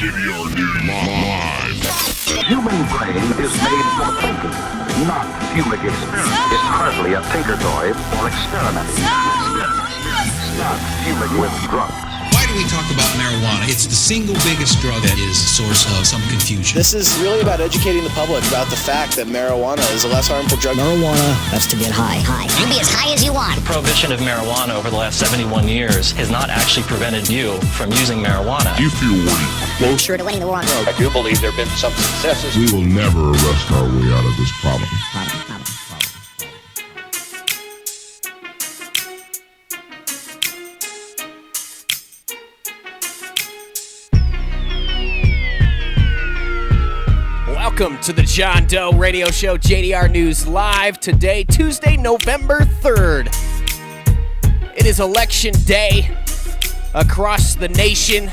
JDR News Live. The human brain is made for thinking, not fuming experiment. It's hardly a tinker toy or experimenting. Not fuming with drugs. Why do we talk about marijuana? It's the single biggest drug that is a source of some confusion. This is really about educating the public about the fact that marijuana is a less harmful drug. Marijuana, that's to get high. You can be as high as you want. The prohibition of marijuana over the last 71 years has not actually prevented you from using marijuana. You feel weak. Closer to winning the war on drugs. I do believe there have been some successes. We will never arrest our way out of this problem. Welcome to the John Doe Radio Show, JDR News Live. Today, Tuesday, November 3rd. It is election day across the nation.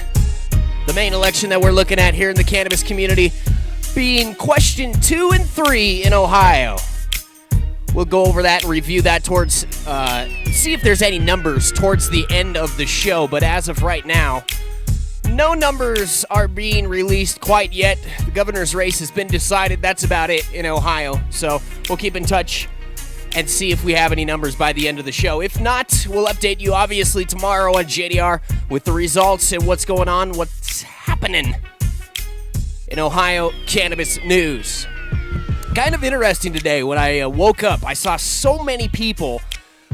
The main election that we're looking at here in the cannabis community being question 2 and 3 in Ohio. We'll go over that and review that towards, see if there's any numbers towards the end of the show. But as of right now, no numbers are being released quite yet. The governor's race has been decided. That's about it in Ohio. So we'll keep in touch and see if we have any numbers by the end of the show. If not, we'll update you obviously tomorrow on JDR with the results and what's going on, what's happening in Ohio cannabis news. Kind of interesting today when I woke up. I saw so many people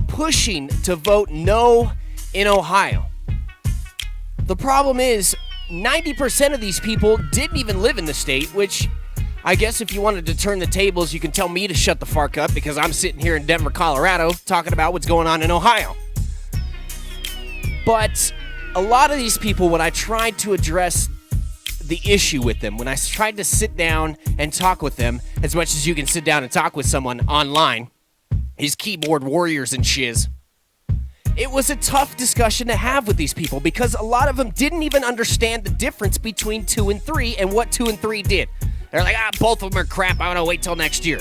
pushing to vote no in Ohio. The problem is 90% of these people didn't even live in the state, which I guess if you wanted to turn the tables, you can tell me to shut the fuck up because I'm sitting here in Denver, Colorado, talking about what's going on in Ohio. But a lot of these people, when I tried to address the issue with them, when I tried to sit down and talk with them, as much as you can sit down and talk with someone online, these keyboard warriors and shiz, it was a tough discussion to have with these people because a lot of them didn't even understand the difference between 2 and 3 and what 2 and 3 did. They're like, both of them are crap. I'm going to wait till next year.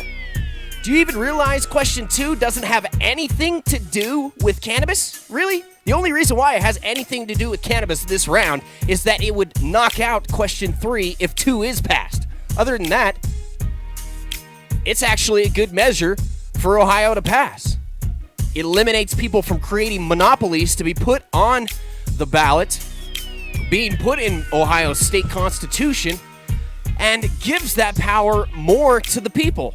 Do you even realize question 2 doesn't have anything to do with cannabis? Really? The only reason why it has anything to do with cannabis this round is that it would knock out question 3 if 2 is passed. Other than that, it's actually a good measure for Ohio to pass. It eliminates people from creating monopolies to be put on the ballot, being put in Ohio's state constitution, and gives that power more to the people.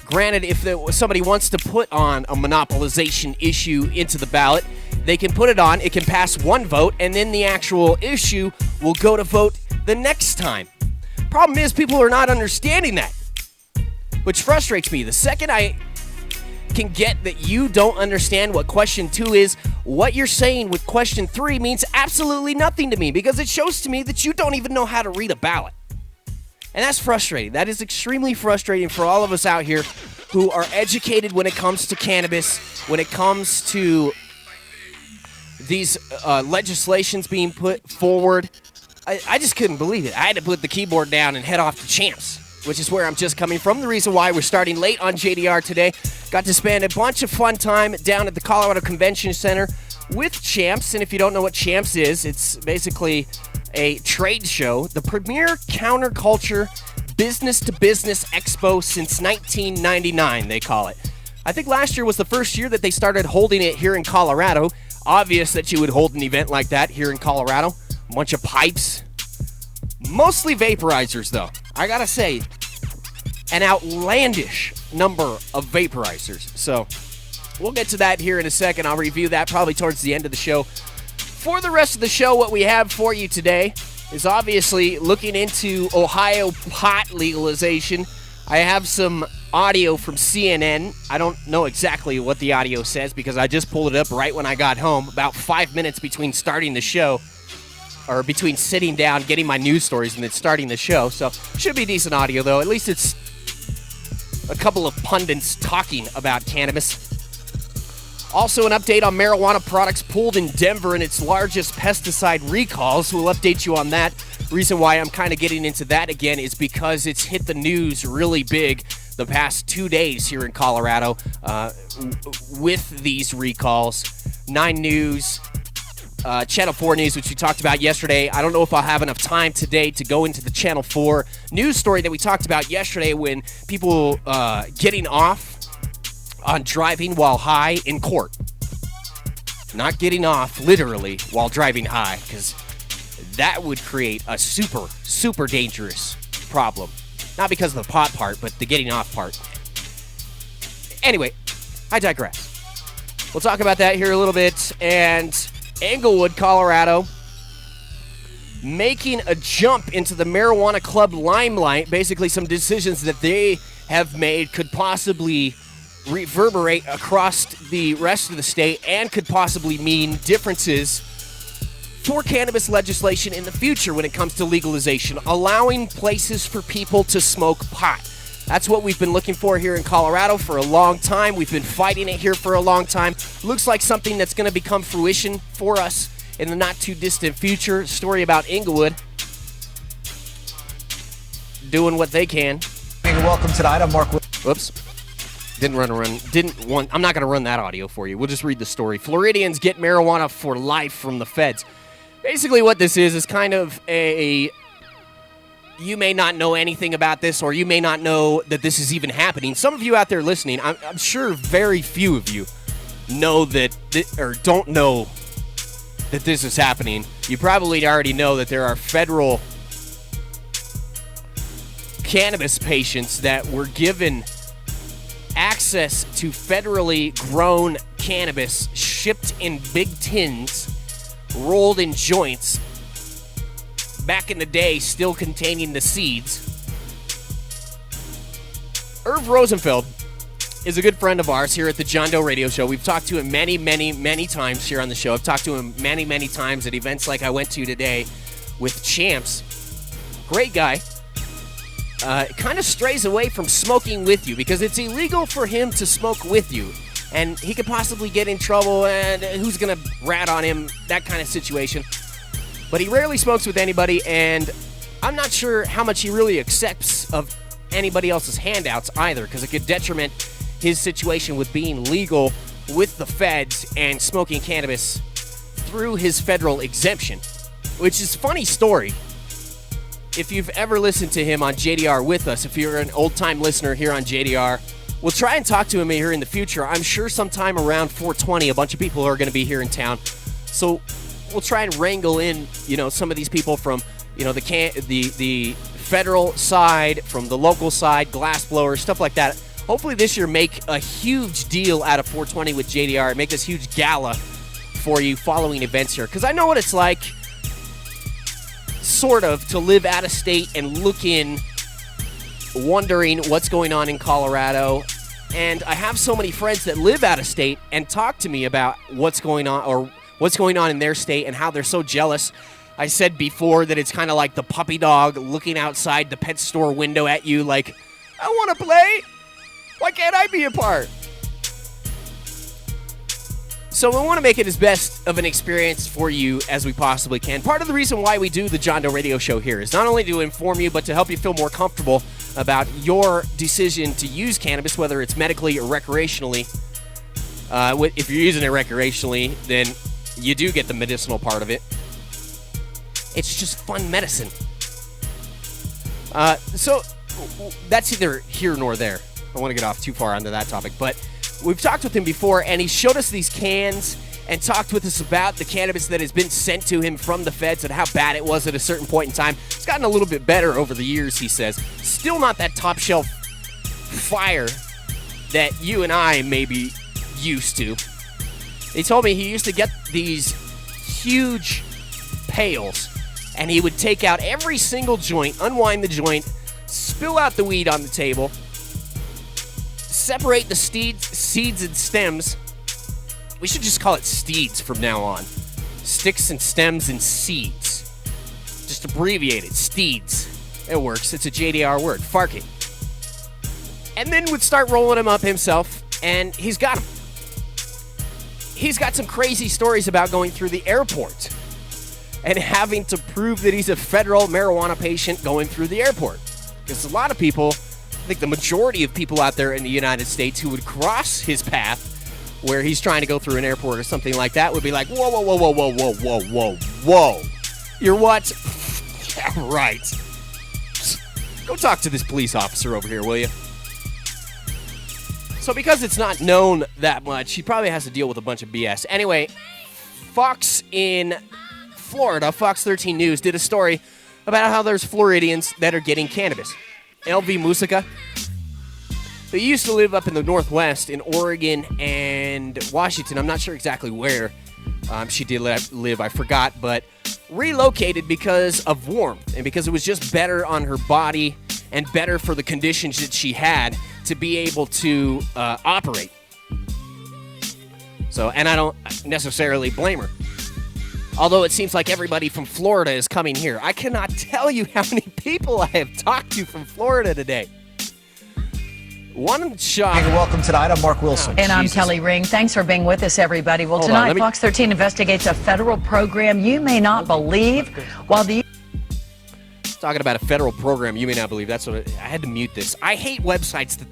Granted, if somebody wants to put on a monopolization issue into the ballot, they can put it on, it can pass one vote, and then the actual issue will go to vote the next time. Problem is, people are not understanding that, which frustrates me. The second I can get that you don't understand what question 2 is, what you're saying with question 3 means absolutely nothing to me because it shows to me that you don't even know how to read a ballot. And that's frustrating. That is extremely frustrating for all of us out here who are educated when it comes to cannabis, when it comes to these legislations being put forward. I just couldn't believe it. I had to put the keyboard down and head off to Champs, which is where I'm just coming from. The reason why we're starting late on JDR today. Got to spend a bunch of fun time down at the Colorado Convention Center with Champs. And if you don't know what Champs is, it's basically a trade show, the premier counterculture business-to-business expo since 1999, they call it. I think last year was the first year that they started holding it here in Colorado. Obvious that you would hold an event like that here in Colorado. A bunch of pipes. Mostly vaporizers, though. I gotta say, an outlandish number of vaporizers. So, we'll get to that here in a second. I'll review that probably towards the end of the show. For the rest of the show, what we have for you today is obviously looking into Ohio pot legalization. I have some audio from CNN. I don't know exactly what the audio says because I just pulled it up right when I got home, about 5 minutes between starting the show, or between sitting down, getting my news stories, and then starting the show. So, should be decent audio, though. At least it's a couple of pundits talking about cannabis. Also, an update on marijuana products pulled in Denver in its largest pesticide recalls. We'll update you on that. Reason why I'm kind of getting into that again is because it's hit the news really big the past 2 days here in Colorado with these recalls. 9 News, Channel 4 news, which we talked about yesterday. I don't know if I'll have enough time today to go into the Channel 4 news story that we talked about yesterday when people getting off on driving while high in court. Not getting off literally while driving high, because that would create a super, super dangerous problem. Not because of the pot part, but the getting off part. Anyway, I digress. We'll talk about that here a little bit. And Englewood, Colorado, making a jump into the marijuana club limelight. Basically, some decisions that they have made could possibly reverberate across the rest of the state and could possibly mean differences for cannabis legislation in the future when it comes to legalization, allowing places for people to smoke pot. That's what we've been looking for here in Colorado for a long time. We've been fighting it here for a long time. Looks like something that's going to become fruition for us in the not too distant future. Story about Englewood doing what they can. Welcome tonight. I'm Mark. Whoops. I'm not going to run that audio for you. We'll just read the story. Floridians get marijuana for life from the feds. Basically what this is kind of a you may not know anything about this, or you may not know that this is even happening. Some of you out there listening, I'm sure very few of you know that, or don't know that this is happening. You probably already know that there are federal cannabis patients that were given access to federally grown cannabis shipped in big tins, rolled in joints, back in the day still containing the seeds. Irv Rosenfeld is a good friend of ours here at the John Doe Radio Show. We've talked to him many, many, many times here on the show. I've talked to him many, many times at events like I went to today with Champs. Great guy. Kind of strays away from smoking with you because it's illegal for him to smoke with you. And he could possibly get in trouble, and who's going to rat on him, that kind of situation. But he rarely smokes with anybody, and I'm not sure how much he really accepts of anybody else's handouts either, because it could detriment his situation with being legal with the feds and smoking cannabis through his federal exemption, which is a funny story. If you've ever listened to him on JDR with us, if you're an old-time listener here on JDR, we'll try and talk to him here in the future. I'm sure sometime around 420, a bunch of people are going to be here in town. So we'll try and wrangle in, some of these people from, the federal side, from the local side, glassblowers, stuff like that. Hopefully this year make a huge deal out of 420 with JDR, make this huge gala for you following events here. Because I know what it's like, sort of, to live out of state and look in, wondering what's going on in Colorado. And I have so many friends that live out of state and talk to me about what's going on, or what's going on in their state and how they're so jealous. I said before that it's kind of like the puppy dog looking outside the pet store window at you like, I want to play. Why can't I be a part? So we want to make it as best of an experience for you as we possibly can. Part of the reason why we do the John Doe Radio Show here is not only to inform you, but to help you feel more comfortable about your decision to use cannabis, whether it's medically or recreationally. If you're using it recreationally, then you do get the medicinal part of it. It's just fun medicine. So that's either here nor there. I don't want to get off too far onto that topic, but we've talked with him before, and he showed us these cans and talked with us about the cannabis that has been sent to him from the feds and how bad it was at a certain point in time. It's gotten a little bit better over the years, he says. Still not that top shelf fire that you and I may be used to. He told me he used to get these huge pails, and he would take out every single joint, unwind the joint, spill out the weed on the table, separate the seeds and stems. We should just call it steeds from now on. Sticks and stems and seeds. Just abbreviate it, steeds. It works. It's a JDR word. Farking. And then would start rolling them up himself, and he's got them. He's got some crazy stories about going through the airport and having to prove that he's a federal marijuana patient going through the airport. Because a lot of people, I think the majority of people out there in the United States who would cross his path where he's trying to go through an airport or something like that, would be like, whoa, whoa, whoa, whoa, whoa, whoa, whoa, whoa, whoa. You're what? Yeah, right. Go talk to this police officer over here, will you? So because it's not known that much, he probably has to deal with a bunch of BS. Anyway, Fox in Florida, Fox 13 News, did a story about how there's Floridians that are getting cannabis. LV Musica, they used to live up in the Northwest in Oregon and Washington. I'm not sure exactly where she did live. I forgot, but relocated because of warmth and because it was just better on her body and better for the conditions that she had to be able to operate. So, and I don't necessarily blame her. Although it seems like everybody from Florida is coming here. I cannot tell you how many people I have talked to from Florida today. One shot. Hey, welcome tonight. I'm Mark Wilson. And I'm Kelly Ring. Thanks for being with us, everybody. Well, tonight, Fox 13 investigates a federal program you may not believe. While the Talking about a federal program you may not believe. That's what I had to mute this. I hate websites that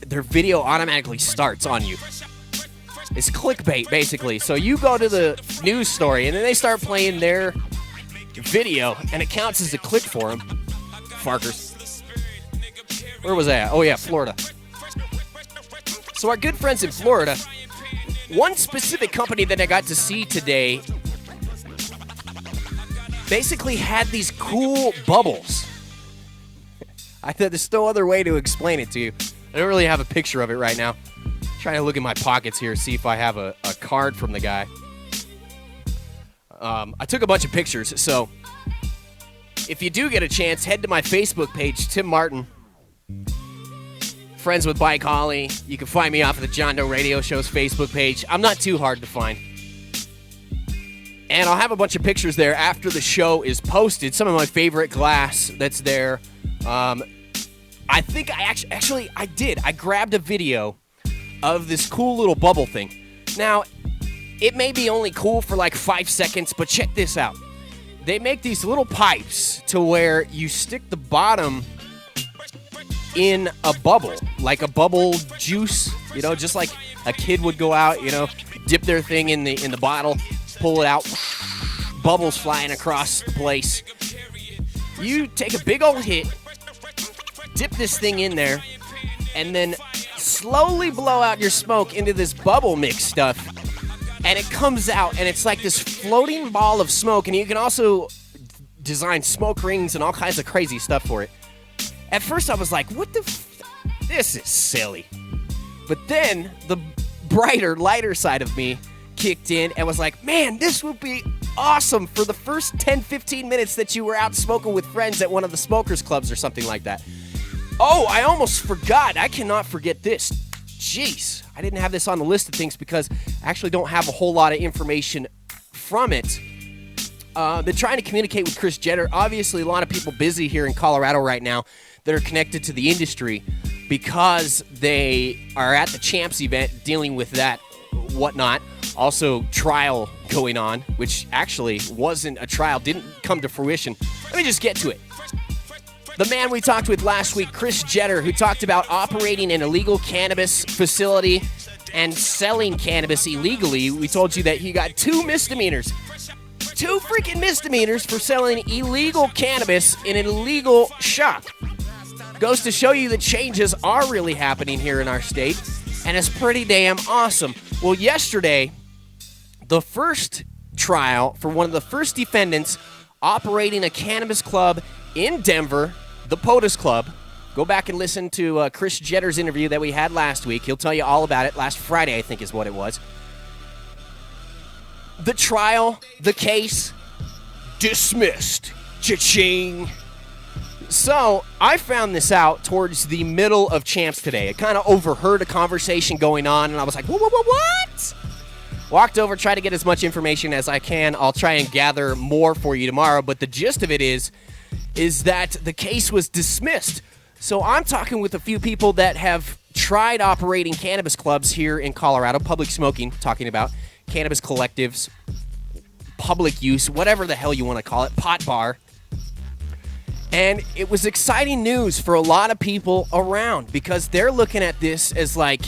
their video automatically starts on you. It's clickbait, basically. So you go to the news story, and then they start playing their video, and it counts as a click for them. Farkers. Where was that? Oh, yeah, Florida. So our good friends in Florida, one specific company that I got to see today basically had these cool bubbles. I thought there's no other way to explain it to you. I don't really have a picture of it right now. Trying to look in my pockets here, see if I have a card from the guy. I took a bunch of pictures, so if you do get a chance, head to my Facebook page, Tim Martin, Friends with Bike Holly. You can find me off of the John Doe Radio Show's Facebook page. I'm not too hard to find. And I'll have a bunch of pictures there after the show is posted. Some of my favorite glass that's there. I think I did. I grabbed a video of this cool little bubble thing. Now, it may be only cool for like 5 seconds, but check this out. They make these little pipes to where you stick the bottom in a bubble, like a bubble juice, just like a kid would go out, dip their thing in the bottle, pull it out, bubbles flying across the place. You take a big old hit, dip this thing in there, and then slowly blow out your smoke into this bubble mix stuff, and it comes out, and it's like this floating ball of smoke, and you can also design smoke rings and all kinds of crazy stuff for it. At first, I was like, what the this is silly. But then, the brighter, lighter side of me kicked in and was like, man, this would be awesome for the first 10, 15 minutes that you were out smoking with friends at one of the smokers clubs or something like that. Oh, I almost forgot. I cannot forget this. Jeez, I didn't have this on the list of things because I actually don't have a whole lot of information from it. Been trying to communicate with Chris Jenner. Obviously, a lot of people busy here in Colorado right now that are connected to the industry because they are at the Champs event dealing with that whatnot. Also, trial going on, which actually wasn't a trial, didn't come to fruition. Let me just get to it. The man we talked with last week, Chris Jenner, who talked about operating an illegal cannabis facility and selling cannabis illegally. We told you that he got 2 misdemeanors. 2 freaking misdemeanors for selling illegal cannabis in an illegal shop. Goes to show you that changes are really happening here in our state, and it's pretty damn awesome. Well, yesterday, the first trial for one of the first defendants operating a cannabis club in Denver, the POTUS Club. Go back and listen to Chris Jetter's interview that we had last week. He'll tell you all about it. Last Friday, I think is what it was. The trial, the case, dismissed. Cha-ching. So, I found this out towards the middle of Champs today. I kind of overheard a conversation going on, and I was like, what? Walked over, tried to get as much information as I can. I'll try and gather more for you tomorrow, but the gist of it is that the case was dismissed. So I'm talking with a few people that have tried operating cannabis clubs here in Colorado, public smoking, talking about cannabis collectives, public use, whatever the hell you want to call it, pot bar. And it was exciting news for a lot of people around because they're looking at this as like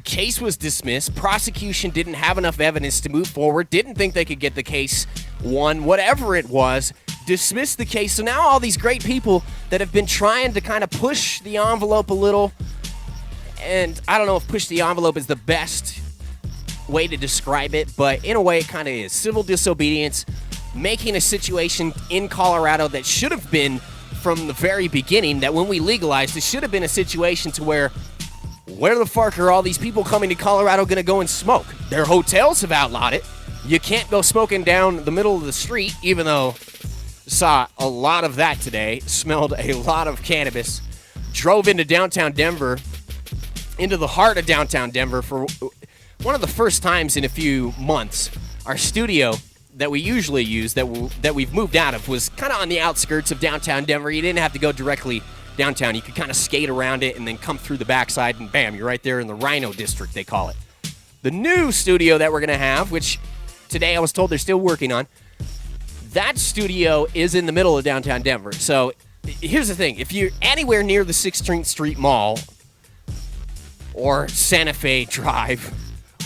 case was dismissed. Prosecution didn't have enough evidence to move forward, didn't think they could get the case won, whatever it was, dismissed the case. So now all these great people that have been trying to kind of push the envelope a little, and I don't know if push the envelope is the best way to describe it, but in a way it kind of is. Civil disobedience, making a situation in Colorado that should have been from the very beginning, that when we legalized, it should have been a situation to where the fuck are all these people coming to Colorado going to go and smoke? Their hotels have outlawed it. You can't go smoking down the middle of the street, even though saw a lot of that today, smelled a lot of cannabis, drove into downtown Denver, into the heart of downtown Denver for one of the first times in a few months. Our studio that we usually use, that we've moved out of, was kind of on the outskirts of downtown Denver. You didn't have to go directly downtown. You could kind of skate around it and then come through the backside, and bam, you're right there in the Rhino District, they call it. The new studio that we're going to have, which today I was told they're still working on, that studio is in the middle of downtown Denver. So here's the thing. If you're anywhere near the 16th Street Mall or Santa Fe Drive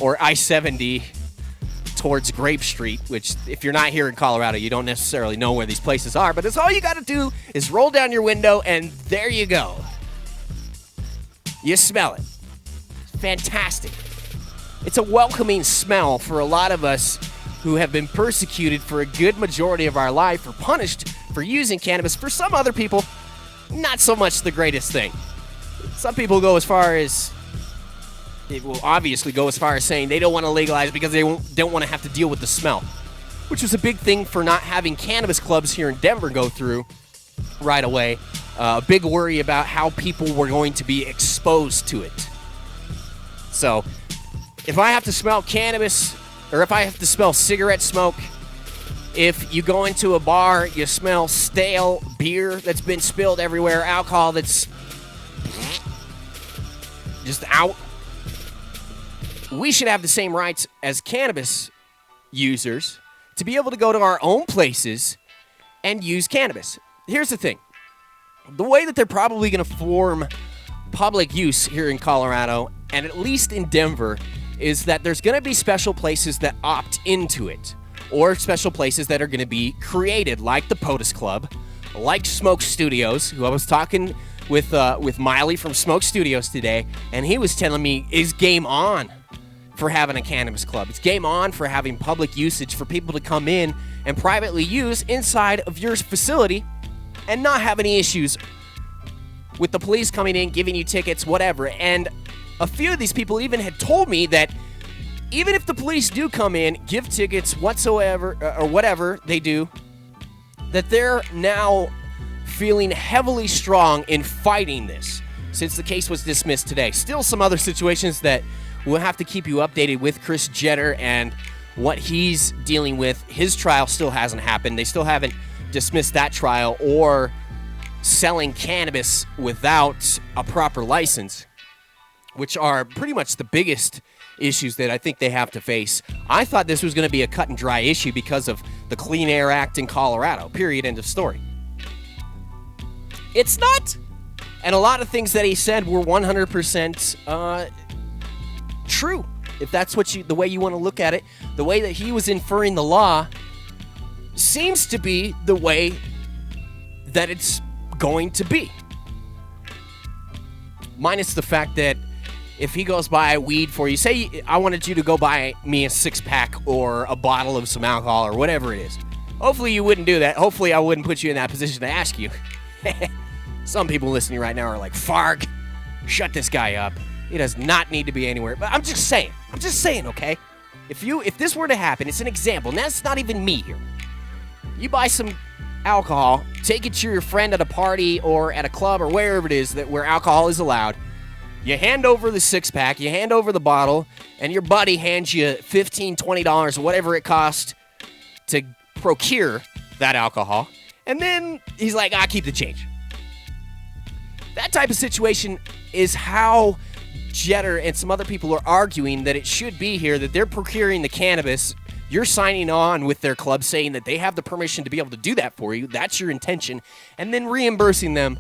or I-70 towards Grape Street, which if you're not here in Colorado, you don't necessarily know where these places are, but it's all you got to do is roll down your window and there you go. You smell it. It's fantastic. It's a welcoming smell for a lot of us who have been persecuted for a good majority of our life or punished for using cannabis. For some other people, not so much the greatest thing. Some people go as far as, it will obviously go as far as saying they don't want to legalize because they don't want to have to deal with the smell, which was a big thing for not having cannabis clubs here in Denver go through right away. A big worry about how people were going to be exposed to it. So if I have to smell cannabis, or if I have to smell cigarette smoke, if you go into a bar, you smell stale beer that's been spilled everywhere, alcohol that's just out, we should have the same rights as cannabis users to be able to go to our own places and use cannabis. Here's the thing. The way that they're probably going to form public use here in Colorado, and at least in Denver, is that there's going to be special places that opt into it, or special places that are going to be created, like the POTUS Club, like Smoke Studios, who I was talking with Miley from Smoke Studios today, and he was telling me is game on for having a cannabis club. It's game on for having public usage for people to come in and privately use inside of your facility and not have any issues with the police coming in, giving you tickets, whatever. And a few of these people even had told me that even if the police do come in, give tickets whatsoever, or whatever they do, that they're now feeling heavily strong in fighting this since the case was dismissed today. Still some other situations that we'll have to keep you updated with. Chris Jetter and what he's dealing with. His trial still hasn't happened. They still haven't dismissed that trial or selling cannabis without a proper license, which are pretty much the biggest issues that I think they have to face. I thought this was going to be a cut and dry issue because of the Clean Air Act in Colorado. Period. End of story. It's not. And a lot of things that he said were 100% true. If that's the way you want to look at it, the way that he was inferring the law seems to be the way that it's going to be. Minus the fact that if he goes buy weed for you, say I wanted you to go buy me a 6-pack or a bottle of some alcohol or whatever it is. Hopefully you wouldn't do that. Hopefully I wouldn't put you in that position to ask you. Some people listening right now are like, Farg, shut this guy up. He does not need to be anywhere. But I'm just saying, okay? If this were to happen, it's an example. And that's not even me here. You buy some alcohol, take it to your friend at a party or at a club or wherever it is where alcohol is allowed. You hand over the 6-pack, you hand over the bottle, and your buddy hands you $15, $20, whatever it costs to procure that alcohol. And then he's like, keep the change. That type of situation is how Jetter and some other people are arguing that it should be here, that they're procuring the cannabis. You're signing on with their club saying that they have the permission to be able to do that for you. That's your intention. And then reimbursing them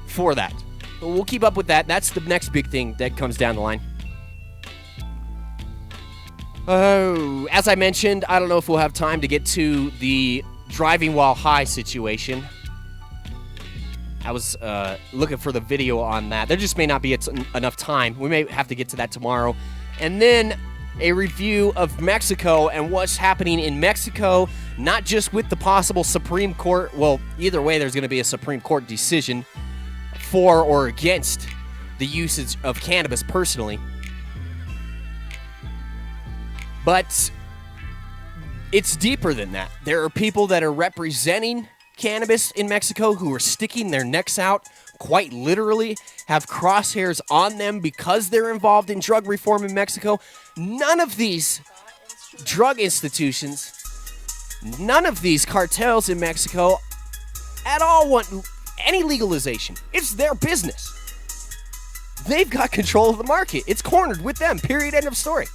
for that. But we'll keep up with that. That's the next big thing that comes down the line. Oh, as I mentioned, I don't know if we'll have time to get to the driving while high situation. I was looking for the video on that. There just may not be enough time. We may have to get to that tomorrow. And then a review of Mexico and what's happening in Mexico, not just with the possible Supreme Court. Well, either way, there's going to be a Supreme Court decision for or against the usage of cannabis personally. But it's deeper than that. There are people that are representing cannabis in Mexico who are sticking their necks out, quite literally, have crosshairs on them because they're involved in drug reform in Mexico. None of these drug institutions, none of these cartels in Mexico at all want any legalization. It's their business. They've got control of the market. It's cornered with them, period, end of story.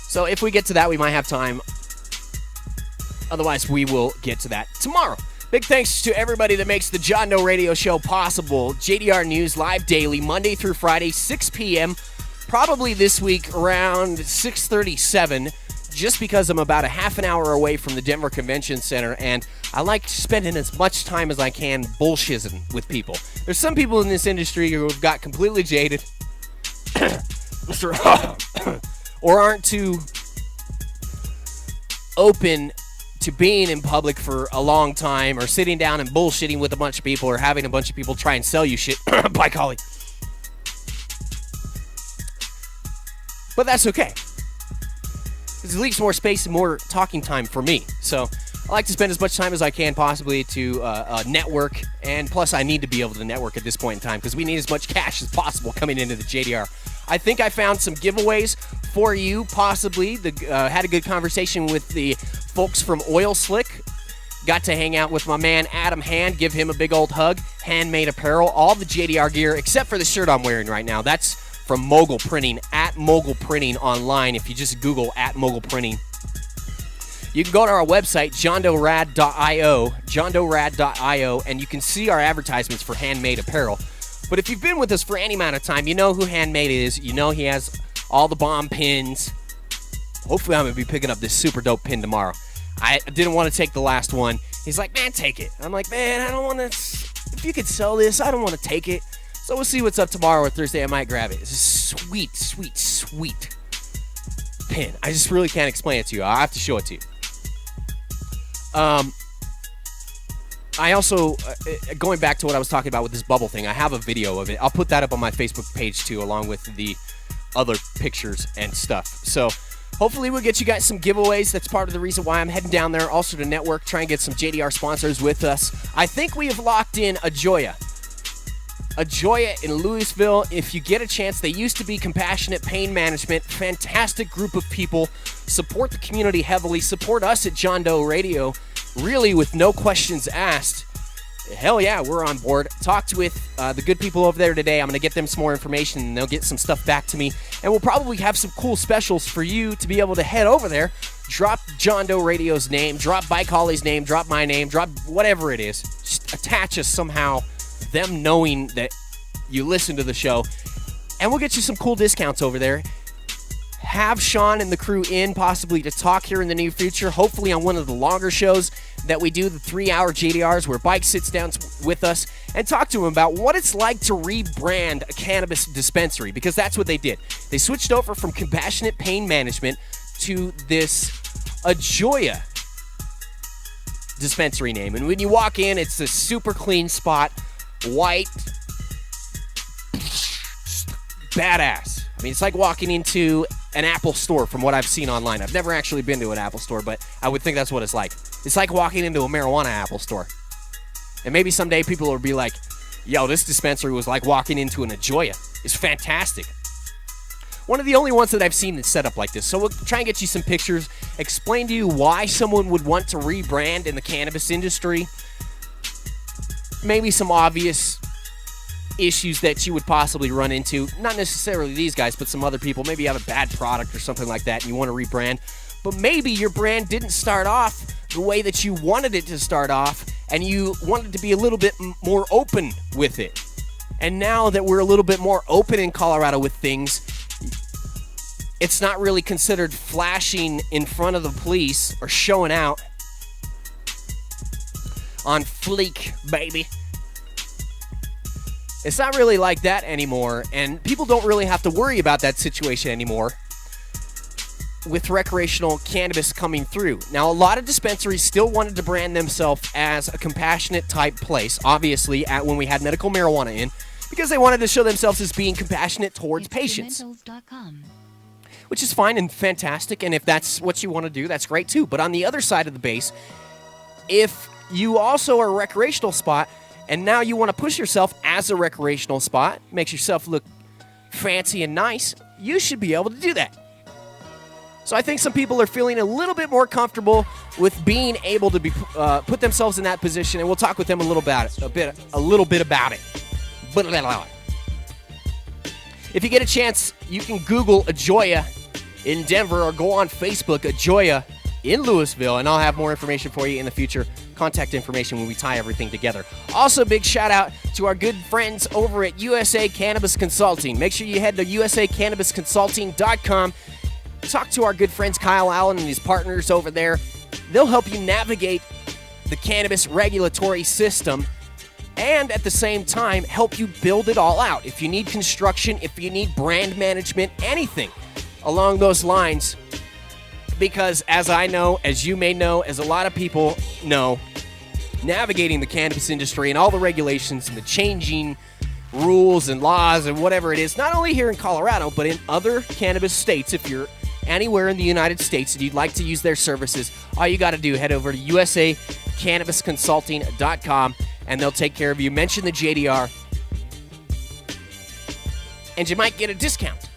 So if we get to that, we might have time. Otherwise, we will get to that tomorrow. Big thanks to everybody that makes the John Doe Radio Show possible. JDR News live daily, Monday through Friday, 6 p.m. Probably this week around 6:37, just because I'm about a half an hour away from the Denver Convention Center, and I like spending as much time as I can bullshitting with people. There's some people in this industry who have got completely jaded, or aren't too open to being in public for a long time, or sitting down and bullshitting with a bunch of people, or having a bunch of people try and sell you shit. Bye, Collie. But that's okay. It leaves more space and more talking time for me. So I like to spend as much time as I can possibly to network, and plus I need to be able to network at this point in time because we need as much cash as possible coming into the JDR. I think I found some giveaways for you, possibly. Had a good conversation with the folks from Oil Slick. Got to hang out with my man Adam Hand, give him a big old hug. Handmade apparel, all the JDR gear, except for the shirt I'm wearing right now. That's from Mogul Printing, at Mogul Printing online. If you just Google at Mogul Printing. You can go to our website, johndorad.io, and you can see our advertisements for Handmade apparel. But if you've been with us for any amount of time, you know who Handmade is. You know he has all the bomb pins. Hopefully I'm going to be picking up this super dope pin tomorrow. I didn't want to take the last one. He's like, man, take it. I'm like, man, I don't want to. If you could sell this, I don't want to take it. So we'll see what's up tomorrow or Thursday. I might grab it. It's a sweet, sweet, sweet pin. I just really can't explain it to you. I'll have to show it to you. I also, going back to what I was talking about with this bubble thing, I have a video of it. I'll put that up on my Facebook page too, along with the other pictures and stuff. So hopefully we'll get you guys some giveaways. That's part of the reason why I'm heading down there. Also to network, try and get some JDR sponsors with us. I think we have locked in Ajoya in Louisville. If you get a chance, they used to be Compassionate Pain Management. Fantastic group of people. Support the community heavily. Support us at John Doe Radio. Really, with no questions asked. Hell yeah, we're on board. Talked with the good people over there today. I'm going to get them some more information, and they'll get some stuff back to me. And we'll probably have some cool specials for you to be able to head over there. Drop John Doe Radio's name. Drop Bike Holly's name. Drop my name. Drop whatever it is. Just attach us somehow. Them knowing that you listen to the show. And we'll get you some cool discounts over there. Have Sean and the crew in possibly to talk here in the near future, hopefully on one of the longer shows that we do, the 3-hour JDRs, where Bike sits down with us and talk to him about what it's like to rebrand a cannabis dispensary, because that's what they did. They switched over from Compassionate Pain Management to this Ajoya dispensary name. And when you walk in, it's a super clean spot, white, badass. I mean, it's like walking into an Apple store from what I've seen online. I've never actually been to an Apple store, but I would think that's what it's like. It's like walking into a marijuana Apple store. And maybe someday people will be like, yo, this dispensary was like walking into an Ajoya. It's fantastic. One of the only ones that I've seen that's set up like this. So we'll try and get you some pictures, explain to you why someone would want to rebrand in the cannabis industry. Maybe some obvious issues that you would possibly run into. Not necessarily these guys, but some other people. Maybe you have a bad product or something like that and you want to rebrand. But maybe your brand didn't start off the way that you wanted it to start off, and you wanted to be a little bit more open with it. And now that we're a little bit more open in Colorado with things, it's not really considered flashing in front of the police or showing out on fleek, baby. It's not really like that anymore, and people don't really have to worry about that situation anymore with recreational cannabis coming through. Now, a lot of dispensaries still wanted to brand themselves as a compassionate type place, obviously, when we had medical marijuana in, because they wanted to show themselves as being compassionate towards patients. Which is fine and fantastic, and if that's what you want to do, that's great too. But on the other side of the base, if you also are a recreational spot, and now you want to push yourself as a recreational spot, makes yourself look fancy and nice, you should be able to do that. So I think some people are feeling a little bit more comfortable with being able to be put themselves in that position, and we'll talk with them a little bit about it. If you get a chance, you can Google Ajoya in Denver or go on Facebook, Ajoya in Louisville, and I'll have more information for you in the future. Contact information when we tie everything together. Also, big shout out to our good friends over at USA Cannabis Consulting. Make sure you head to usacannabisconsulting.com. Talk to our good friends Kyle Allen and his partners over there. They'll help you navigate the cannabis regulatory system and at the same time help you build it all out. If you need construction, if you need brand management, anything along those lines. Because as I know, as you may know, as a lot of people know, navigating the cannabis industry and all the regulations and the changing rules and laws and whatever it is, not only here in Colorado, but in other cannabis states, if you're anywhere in the United States and you'd like to use their services, all you got to do, head over to usacannabisconsulting.com and they'll take care of you. Mention the JDR and you might get a discount.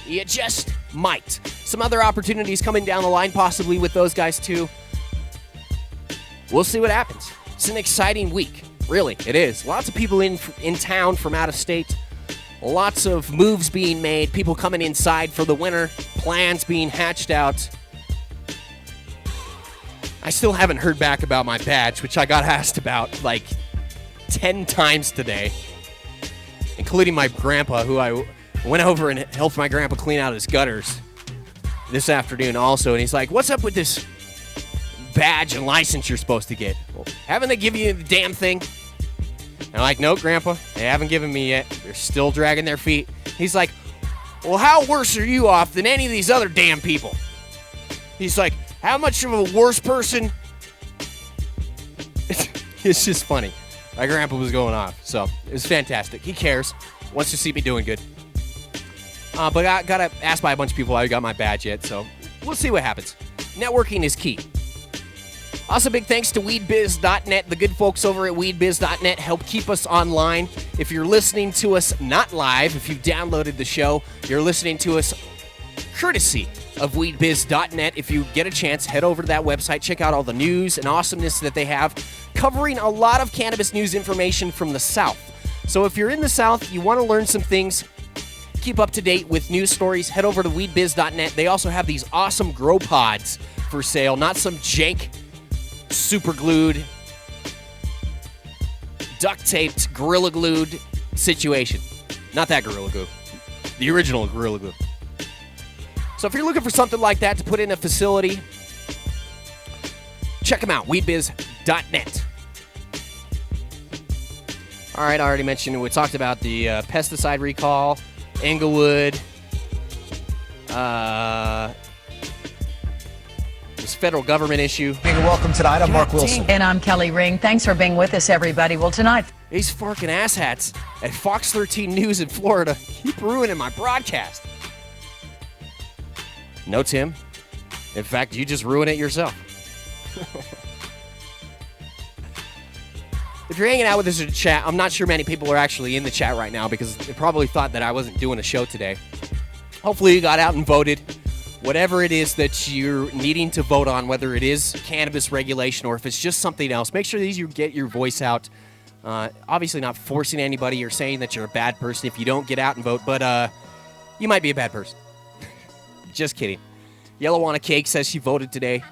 You just might. Some other opportunities coming down the line, possibly with those guys too. We'll see what happens. It's an exciting week. Really, it is. Lots of people in town from out of state. Lots of moves being made. People coming inside for the winter. Plans being hatched out. I still haven't heard back about my badge, which I got asked about like 10 times today. Including my grandpa, who I went over and helped my grandpa clean out his gutters this afternoon also. And he's like, what's up with this badge and license you're supposed to get? Well, haven't they given you the damn thing? And I'm like, no, Grandpa, they haven't given me yet. They're still dragging their feet. He's like, well, how worse are you off than any of these other damn people? He's like, how much of a worse person? It's just funny. My grandpa was going off, so it was fantastic. He cares. Wants to see me doing good. But I got asked by a bunch of people how I got my badge yet, so we'll see what happens. Networking is key. Also, big thanks to weedbiz.net. The good folks over at weedbiz.net help keep us online. If you're listening to us not live, if you've downloaded the show, you're listening to us courtesy of weedbiz.net. If you get a chance, head over to that website. Check out all the news and awesomeness that they have, covering a lot of cannabis news information from the South. So if you're in the South, you want to learn some things, keep up to date with news stories, head over to weedbiz.net. They also have these awesome grow pods for sale, not some jank super glued, duct taped, gorilla glued situation. Not that gorilla glue. The original gorilla glue. So if you're looking for something like that to put in a facility, check them out, weedbiz.net. All right, I already mentioned, we talked about the pesticide recall, Englewood, this federal government issue. Welcome tonight. I'm Mark Wilson. And I'm Kelly Ring. Thanks for being with us, everybody. Well, tonight, these fucking asshats at Fox 13 News in Florida keep ruining my broadcast. No, Tim. In fact, you just ruin it yourself. If you're hanging out with us in the chat, I'm not sure many people are actually in the chat right now because they probably thought that I wasn't doing a show today. Hopefully you got out and voted. Whatever it is that you're needing to vote on, whether it is cannabis regulation or if it's just something else, make sure that you get your voice out. Obviously not forcing anybody or saying that you're a bad person if you don't get out and vote, but you might be a bad person. Just kidding. Yellowana Cake says she voted today.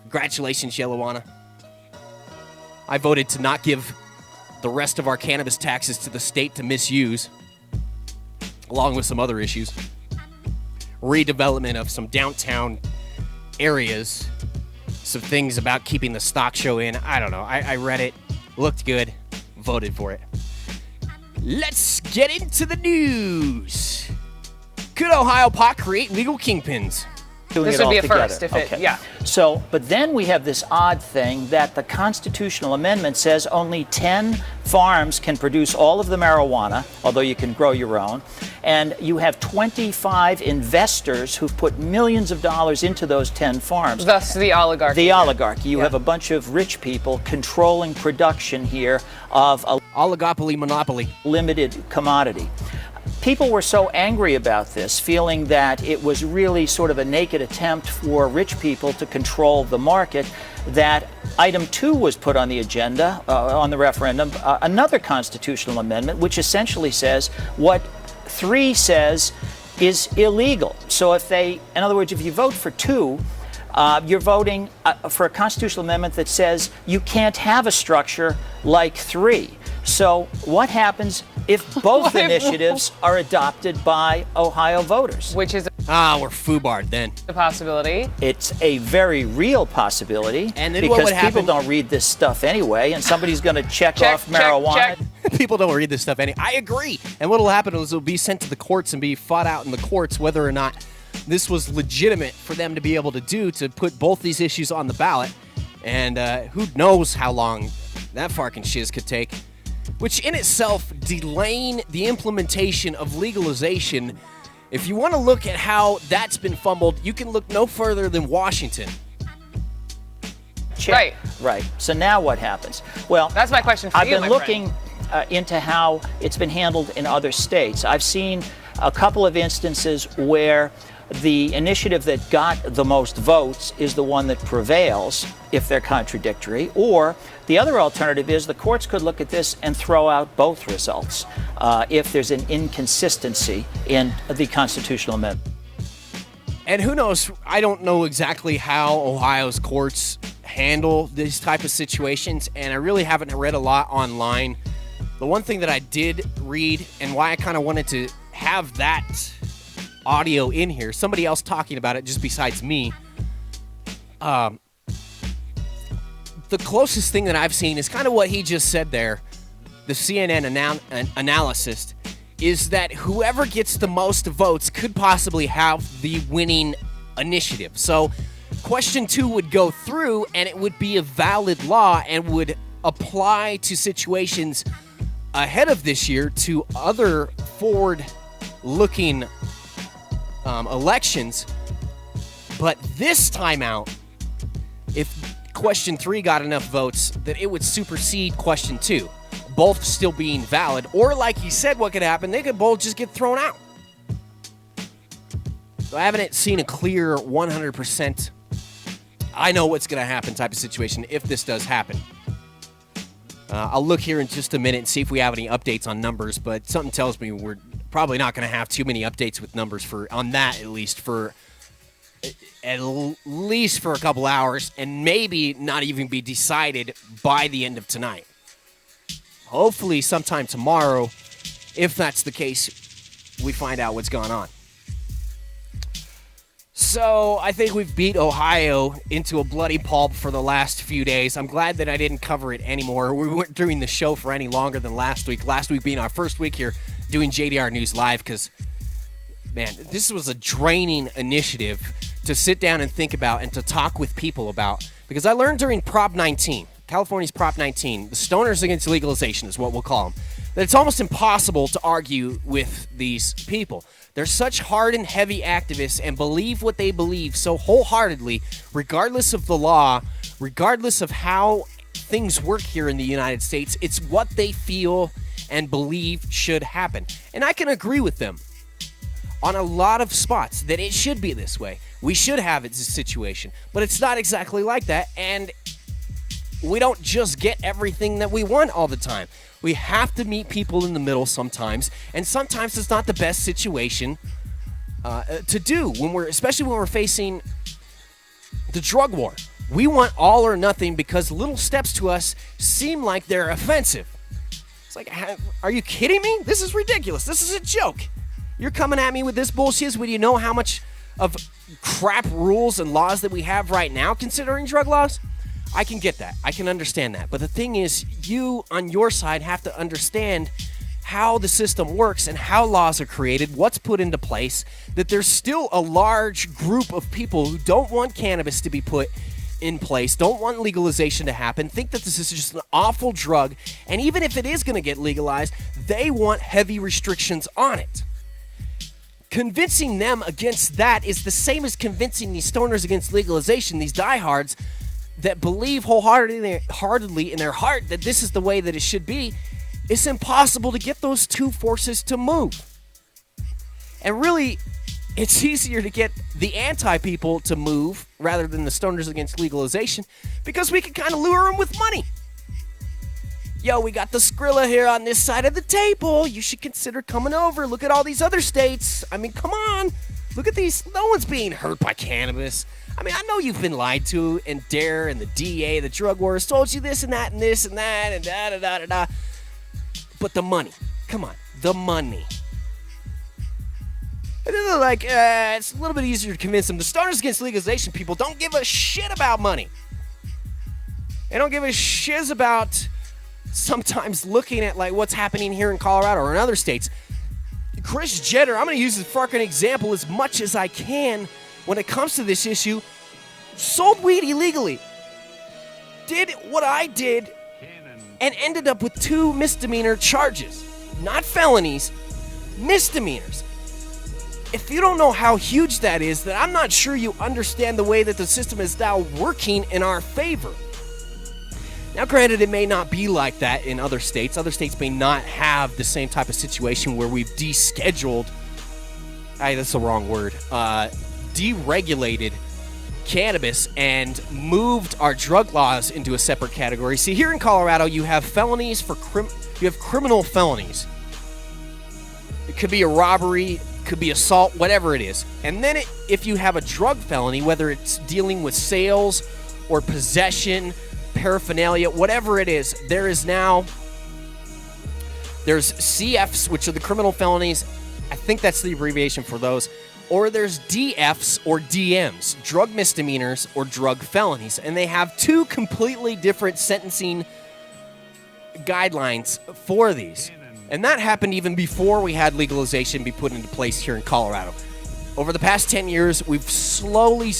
Congratulations, Yellowana. I voted to not give the rest of our cannabis taxes to the state to misuse, along with some other issues. redevelopment of some downtown areas, some things about keeping the stock show in. I don't know. I read it, looked good, voted for it. Let's get into the news. Could Ohio pot create legal kingpins? This would be a first if it, yeah. So, but then we have this odd thing that the constitutional amendment says only 10 farms can produce all of the marijuana, although you can grow your own. And you have 25 investors who've put millions of dollars into those 10 farms. Thus the oligarchy. The oligarchy. You have a bunch of rich people controlling production here of a oligopoly monopoly limited commodity. People were so angry about this, feeling that it was really sort of a naked attempt for rich people to control the market, that item 2 was put on the agenda, on the referendum, another constitutional amendment, which essentially says what 3 says is illegal. So if they, in other words, if you vote for 2, you're voting for a constitutional amendment that says you can't have a structure like 3. So what happens if both initiatives are adopted by Ohio voters? Which is we're foobarred then. A possibility. It's a very real possibility, and then because people don't read this stuff anyway, and somebody's going to check off marijuana. People don't read this stuff anyway. I agree. And what will happen is it'll be sent to the courts and be fought out in the courts whether or not this was legitimate for them to be able to do, to put both these issues on the ballot. And who knows how long that fucking shiz could take. Which in itself, delaying the implementation of legalization, if you want to look at how that's been fumbled, you can look no further than Washington. Right. Right. So now what happens? Well, that's my question for you, I've been looking into how it's been handled in other states. I've seen a couple of instances where the initiative that got the most votes is the one that prevails if they're contradictory, or the other alternative is the courts could look at this and throw out both results if there's an inconsistency in the constitutional amendment. And who knows, I don't know exactly how Ohio's courts handle these type of situations, and I really haven't read a lot online. The one thing that I did read, and why I kind of wanted to have that audio in here, somebody else talking about it just besides me, the closest thing that I've seen is kind of what he just said there, the CNN analyst, is that whoever gets the most votes could possibly have the winning initiative. So question 2 would go through, and it would be a valid law and would apply to situations ahead of this year to other forward-looking elections. But this time out, if question 3 got enough votes, that it would supersede question 2, both still being valid. Or like he said, what could happen, they could both just get thrown out. So I haven't seen a clear 100% I know what's going to happen type of situation if this does happen. I'll look here in just a minute and see if we have any updates on numbers, but something tells me we're probably not going to have too many updates with numbers on that, at least for a couple hours, and maybe not even be decided by the end of tonight. Hopefully sometime tomorrow, if that's the case, we find out what's going on. So I think we've beat Ohio into a bloody pulp for the last few days. I'm glad that I didn't cover it anymore. We weren't doing the show for any longer than last week. Last week being our first week here doing JDR News Live, because, man, this was a draining initiative to sit down and think about and to talk with people about. Because I learned during Prop 19, California's Prop 19, the stoners against legalization is what we'll call them, that it's almost impossible to argue with these people. They're such hard and heavy activists and believe what they believe so wholeheartedly, regardless of the law, regardless of how things work here in the United States. It's what they feel and believe should happen. And I can agree with them on a lot of spots that it should be this way. We should have it this situation, but it's not exactly like that, and we don't just get everything that we want all the time. We have to meet people in the middle sometimes, and sometimes it's not the best situation to do, especially when we're facing the drug war. We want all or nothing because little steps to us seem like they're offensive. It's like, are you kidding me? This is ridiculous. This is a joke. You're coming at me with this bullshit when you know how much of crap rules and laws that we have right now considering drug laws? I can get that. I can understand that. But the thing is, you on your side have to understand how the system works and how laws are created, what's put into place, that there's still a large group of people who don't want cannabis to be put in place, don't want legalization to happen, think that this is just an awful drug, and even if it is going to get legalized, they want heavy restrictions on it. Convincing them against that is the same as convincing these stoners against legalization, these diehards that believe wholeheartedly in their heart that this is the way that it should be. It's impossible to get those two forces to move. And really, it's easier to get the anti-people to move rather than the stoners against legalization because we can kind of lure them with money. Yo, we got the Skrilla here on this side of the table. You should consider coming over. Look at all these other states. I mean, come on. Look at these. No one's being hurt by cannabis. I mean, I know you've been lied to, and DARE and the DA, the drug wars, told you this and that and this and that and da-da-da-da-da. But the money. Come on. The money. And then they're like, it's a little bit easier to convince them. The stoners against legalization people don't give a shit about money. They don't give a shiz about sometimes looking at like what's happening here in Colorado or in other states. Chris Jenner, I'm going to use this fucking example as much as I can when it comes to this issue, sold weed illegally, did what I did, and ended up with 2 misdemeanor charges. Not felonies, misdemeanors. If you don't know how huge that is, then I'm not sure you understand the way that the system is now working in our favor. Now, granted, it may not be like that in other states. Other states may not have the same type of situation where we've descheduled, that's the wrong word, deregulated cannabis and moved our drug laws into a separate category. See, here in Colorado, you have felonies for you have criminal felonies. It could be a robbery, could be assault, whatever it is. And then if you have a drug felony, whether it's dealing with sales or possession, paraphernalia, whatever it is, there's CFs, which are the criminal felonies. I think that's the abbreviation for those. Or there's DFs or DMs, drug misdemeanors or drug felonies. And they have 2 completely different sentencing guidelines for these. And that happened even before we had legalization be put into place here in Colorado. Over the past 10 years, we've slowly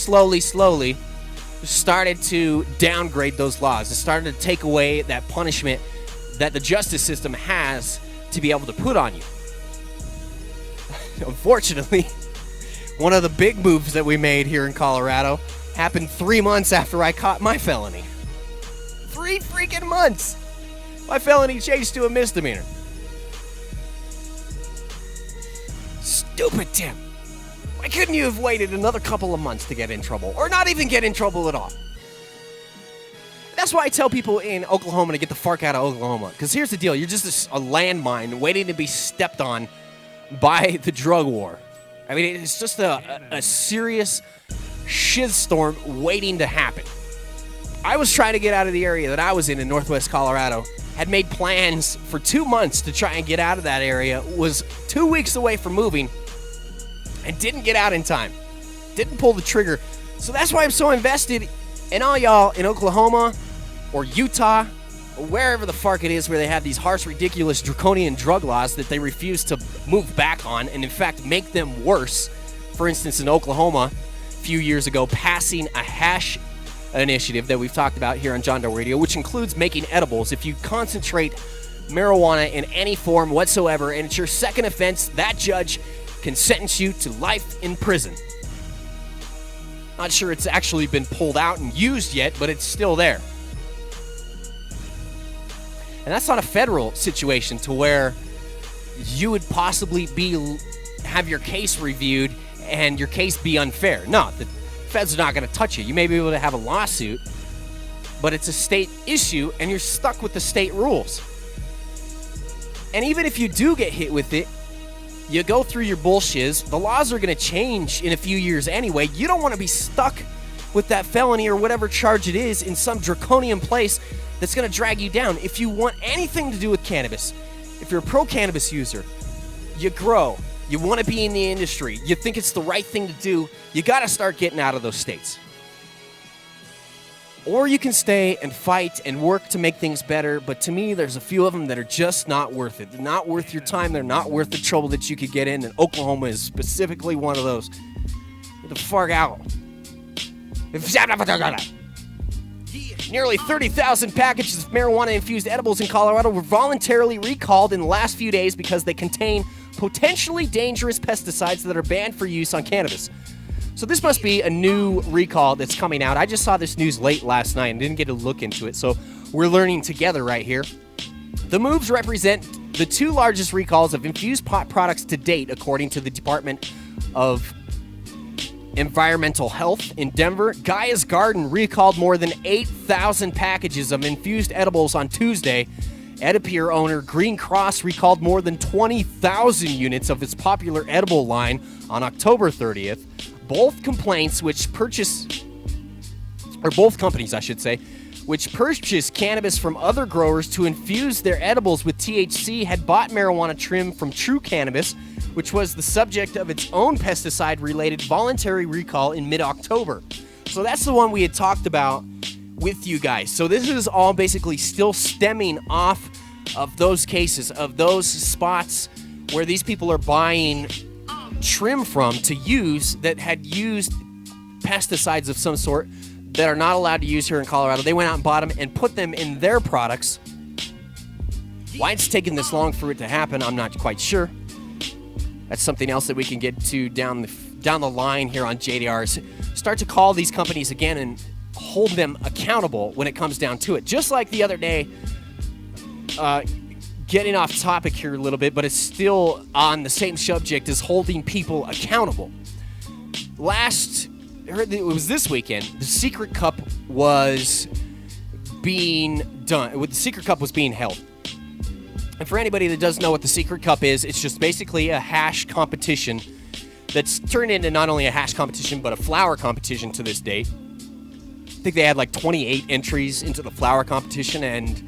started to downgrade those laws. It started to take away that punishment that the justice system has to be able to put on you. Unfortunately, one of the big moves that we made here in Colorado happened 3 months after I caught my felony. 3 freaking months! My felony changed to a misdemeanor. Stupid Tim. Why couldn't you have waited another couple of months to get in trouble? Or not even get in trouble at all? That's why I tell people in Oklahoma to get the fuck out of Oklahoma. Because here's the deal. You're just a landmine waiting to be stepped on by the drug war. I mean, it's just a serious shitstorm waiting to happen. I was trying to get out of the area that I was in Northwest Colorado. Had made plans for 2 months to try and get out of that area. Was 2 weeks away from moving. And didn't get out in time. Didn't pull the trigger. So that's why I'm so invested in all y'all in Oklahoma or Utah or wherever the fuck it is where they have these harsh, ridiculous, draconian drug laws that they refuse to move back on and, in fact, make them worse. For instance, in Oklahoma, a few years ago, passing a hash initiative that we've talked about here on John Doe Radio, which includes making edibles. If you concentrate marijuana in any form whatsoever and it's your second offense, that judge can sentence you to life in prison. Not sure it's actually been pulled out and used yet, but it's still there. And that's not a federal situation to where you would possibly have your case reviewed and your case be unfair. No, the feds are not going to touch you. You may be able to have a lawsuit, but it's a state issue and you're stuck with the state rules. And even if you do get hit with it, you go through your bullshiz. The laws are going to change in a few years anyway. You don't want to be stuck with that felony or whatever charge it is in some draconian place that's going to drag you down. If you want anything to do with cannabis, if you're a pro-cannabis user, you grow, you want to be in the industry, you think it's the right thing to do, you got to start getting out of those states. Or you can stay and fight and work to make things better, but to me, there's a few of them that are just not worth it. They're not worth your time. They're not worth the trouble that you could get in, and Oklahoma is specifically one of those. Get the fuck out. Nearly 30,000 packages of marijuana-infused edibles in Colorado were voluntarily recalled in the last few days because they contain potentially dangerous pesticides that are banned for use on cannabis. So this must be a new recall that's coming out. I just saw this news late last night and didn't get to look into it, so we're learning together right here. The moves represent the two largest recalls of infused pot products to date, according to the Department of Environmental Health in Denver. Gaia's Garden recalled more than 8,000 packages of infused edibles on Tuesday. Edipier owner Green Cross recalled more than 20,000 units of its popular edible line on October 30th. Both companies, which purchase cannabis from other growers to infuse their edibles with THC, had bought marijuana trim from True Cannabis, which was the subject of its own pesticide-related voluntary recall in mid-October. So that's the one we had talked about with you guys. So this is all basically still stemming off of those cases, of those spots where these people are buying trim from to use that had used pesticides of some sort that are not allowed to use here in Colorado. They went out and bought them and put them in their products. Why it's taken this long for it to happen, I'm not quite sure. That's something else that we can get to down the line here on JDR. Start to call these companies again and hold them accountable when it comes down to it. Just like the other day, getting off topic here a little bit, but it's still on the same subject as holding people accountable. I heard that it was this weekend, the Secret Cup was being done. The Secret Cup was being held. And for anybody that doesn't know what the Secret Cup is, it's just basically a hash competition that's turned into not only a hash competition, but a flower competition to this date. I think they had like 28 entries into the flower competition and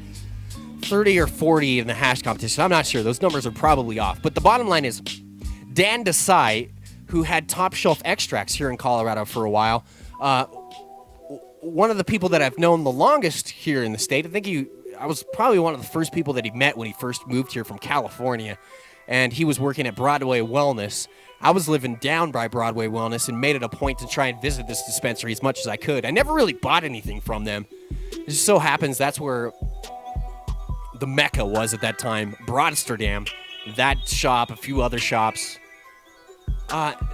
30 or 40 in the hash competition. I'm not sure. Those numbers are probably off. But the bottom line is, Dan Desai, who had Top Shelf Extracts here in Colorado for a while, one of the people that I've known the longest here in the state, I was probably one of the first people that he met when he first moved here from California, and he was working at Broadway Wellness. I was living down by Broadway Wellness and made it a point to try and visit this dispensary as much as I could. I never really bought anything from them. It just so happens that's where the Mecca was at that time, Broadsterdam, that shop, a few other shops.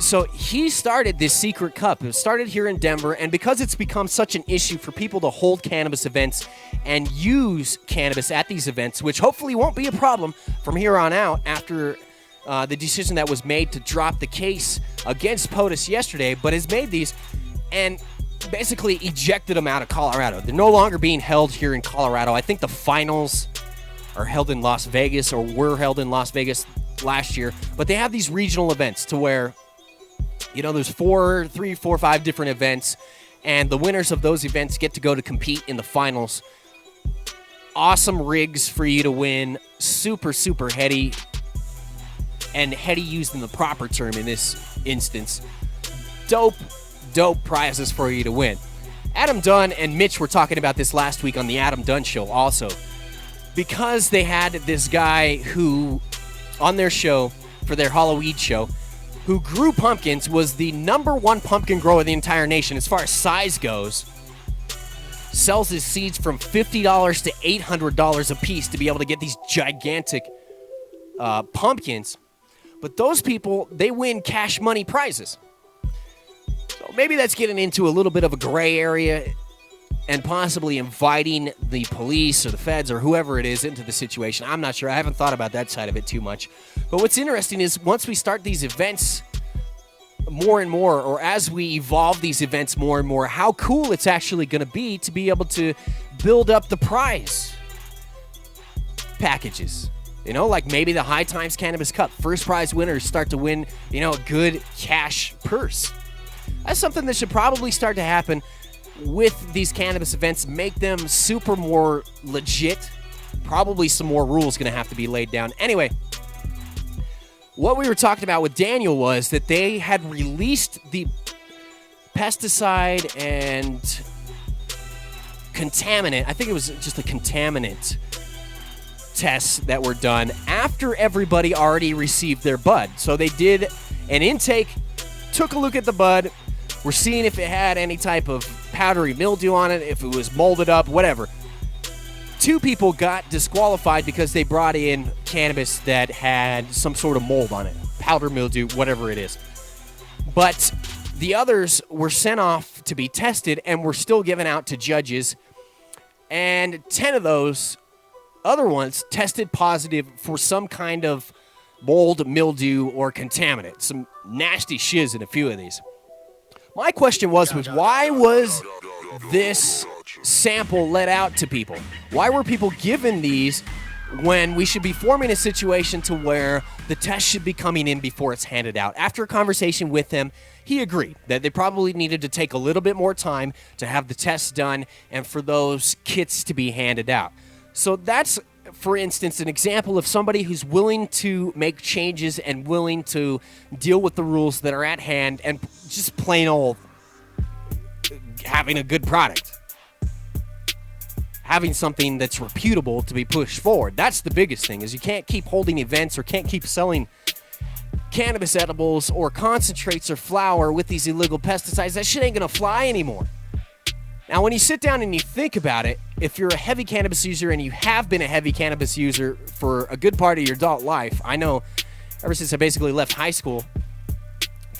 So he started this Secret Cup. It started here in Denver, and because it's become such an issue for people to hold cannabis events and use cannabis at these events, which hopefully won't be a problem from here on out after the decision that was made to drop the case against POTUS yesterday, but has made these and basically ejected them out of Colorado. They're no longer being held here in Colorado. I think the finals are held in Las Vegas, or were held in Las Vegas last year, but they have these regional events to where, there's 3, 4, 5 different events, and the winners of those events get to go to compete in the finals. Awesome rigs for you to win, super, super heady, and heady used in the proper term in this instance. Dope prizes for you to win. Adam Dunn and Mitch were talking about this last week on the Adam Dunn Show also, because they had this guy who, on their show, for their Halloween show, who grew pumpkins, was the #1 pumpkin grower in the entire nation as far as size goes, sells his seeds from $50 to $800 a piece to be able to get these gigantic pumpkins. But those people, they win cash money prizes. So maybe that's getting into a little bit of a gray area and possibly inviting the police or the feds or whoever it is into the situation. I'm not sure. I haven't thought about that side of it too much. But what's interesting is once we start these events more and more, or as we evolve these events more and more, how cool it's actually going to be able to build up the prize packages. Like maybe the High Times Cannabis Cup. First prize winners start to win, a good cash purse. That's something that should probably start to happen with these cannabis events. Make them super more legit. Probably some more rules going to have to be laid down. Anyway, what we were talking about with Daniel was that they had released the pesticide and contaminant. I think it was just a contaminant tests that were done after everybody already received their bud. So they did an intake, took a look at the bud. We're seeing if it had any type of powdery mildew on it, if it was molded up, whatever. 2 people got disqualified because they brought in cannabis that had some sort of mold on it, powder mildew, whatever it is. But the others were sent off to be tested and were still given out to judges. And 10 of those other ones tested positive for some kind of mold, mildew, or contaminant. Some nasty shiz in a few of these. My question was why was this sample let out to people? Why were people given these when we should be forming a situation to where the test should be coming in before it's handed out? After a conversation with him, he agreed that they probably needed to take a little bit more time to have the tests done and for those kits to be handed out. So that's, for instance, an example of somebody who's willing to make changes and willing to deal with the rules that are at hand and just plain old having a good product. Having something that's reputable to be pushed forward. That's the biggest thing, is you can't keep holding events or can't keep selling cannabis edibles or concentrates or flour with these illegal pesticides. That shit ain't gonna fly anymore. Now, when you sit down and you think about it, if you're a heavy cannabis user and you have been a heavy cannabis user for a good part of your adult life, I know ever since I basically left high school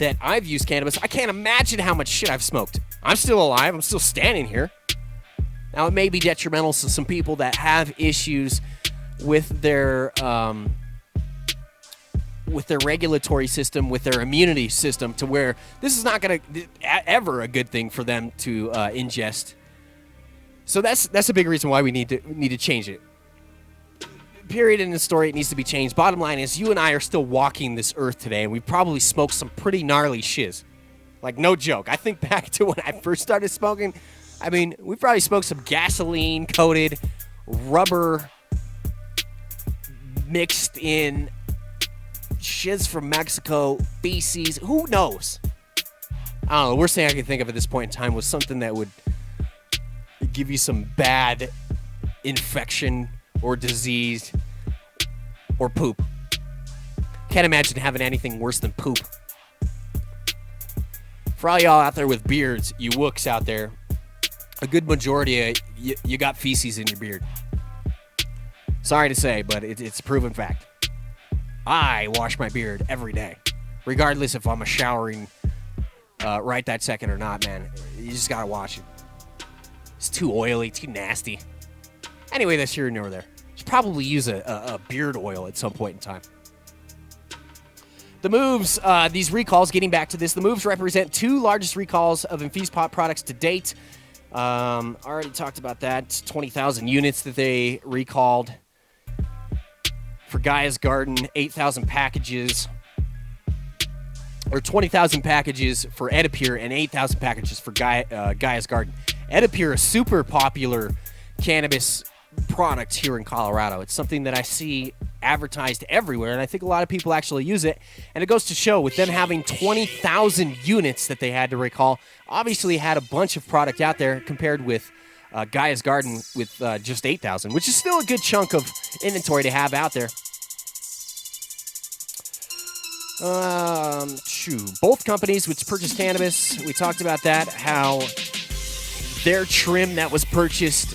that I've used cannabis. I can't imagine how much shit I've smoked. I'm still alive. I'm still standing here. Now, it may be detrimental to some people that have issues with their regulatory system, with their immunity system, to where this is not going to ever a good thing for them to ingest. So that's a big reason why we need to change it. Period in the story, it needs to be changed. Bottom line is, you and I are still walking this earth today, and we probably smoked some pretty gnarly shiz. Like, no joke. I think back to when I first started smoking. I mean, we probably smoked some gasoline-coated rubber mixed in shiz from Mexico, feces. Who knows? I don't know. The worst thing I can think of at this point in time was something that would give you some bad infection or disease or poop. Can't imagine having anything worse than poop. For all y'all out there with beards, you wooks out there, a good majority of you got feces in your beard. Sorry to say, but it's a proven fact. I wash my beard every day, regardless if I'm showering right that second or not, man. You just gotta wash it. It's too oily, too nasty. Anyway, that's here nor there. You should probably use a beard oil at some point in time. The moves, these recalls, getting back to this, the moves represent 2 largest recalls of infused pot products to date. I already talked about that. 20,000 units that they recalled. For Gaia's Garden, 8,000 packages. Or 20,000 packages for Edipure and 8,000 packages for Gaia's Garden. Edipure, a super popular cannabis product here in Colorado. It's something that I see advertised everywhere, and I think a lot of people actually use it. And it goes to show, with them having 20,000 units that they had to recall, obviously had a bunch of product out there compared with Gaia's Garden with just 8,000, which is still a good chunk of inventory to have out there. Both companies which purchased cannabis, we talked about that, how their trim that was purchased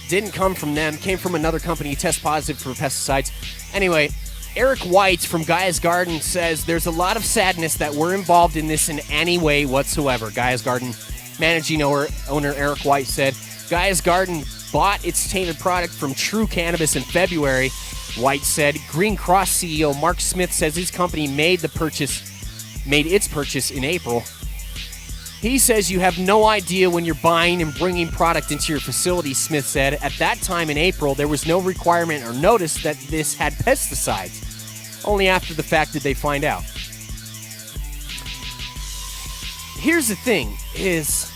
didn't come from them, came from another company, test positive for pesticides. Anyway, Eric White from Gaia's Garden says there's a lot of sadness that we're involved in this in any way whatsoever. Gaia's Garden managing owner Eric White said Gaia's Garden bought its tainted product from True Cannabis in February. White said Green Cross CEO Mark Smith says his company made its purchase in April. He says you have no idea when you're buying and bringing product into your facility, Smith said. At that time in April, there was no requirement or notice that this had pesticides. Only after the fact did they find out. Here's the thing, is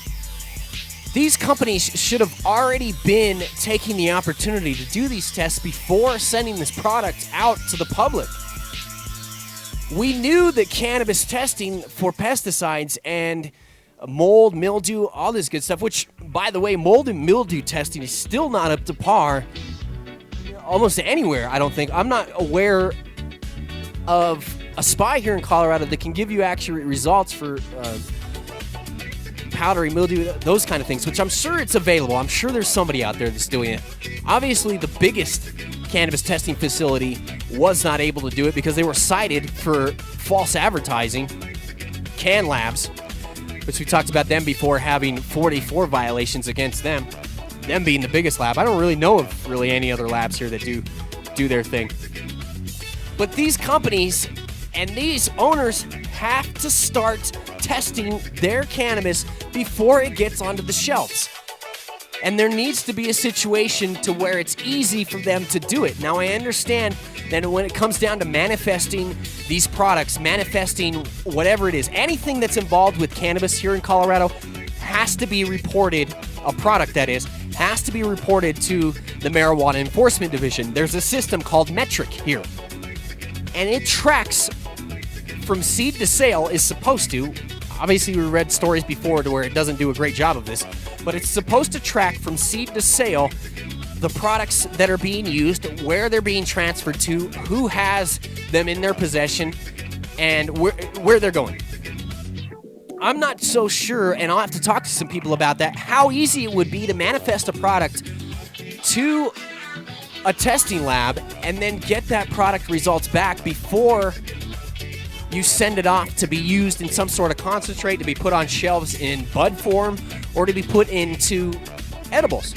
these companies should have already been taking the opportunity to do these tests before sending this product out to the public. We knew that cannabis testing for pesticides and mold, mildew, all this good stuff, which, by the way, mold and mildew testing is still not up to par almost anywhere, I don't think. I'm not aware of a spy here in Colorado that can give you accurate results for powdery mildew, those kind of things, which I'm sure it's available. I'm sure there's somebody out there that's doing it. Obviously, the biggest cannabis testing facility was not able to do it because they were cited for false advertising, Can Labs, which we talked about them before, having 44 violations against them being the biggest lab. I don't really know of really any other labs here that do their thing. But these companies and these owners have to start testing their cannabis before it gets onto the shelves. And there needs to be a situation to where it's easy for them to do it. Now, I understand that when it comes down to manifesting these products, manifesting whatever it is, anything that's involved with cannabis here in Colorado has to be reported, a product that is, has to be reported to the Marijuana Enforcement Division. There's a system called Metric here. And it tracks from seed to sale, is supposed to. Obviously, we read stories before to where it doesn't do a great job of this, but it's supposed to track from seed to sale the products that are being used, where they're being transferred to, who has them in their possession, and where they're going. I'm not so sure, and I'll have to talk to some people about that, how easy it would be to manifest a product to a testing lab and then get that product results back before you send it off to be used in some sort of concentrate, to be put on shelves in bud form, or to be put into edibles.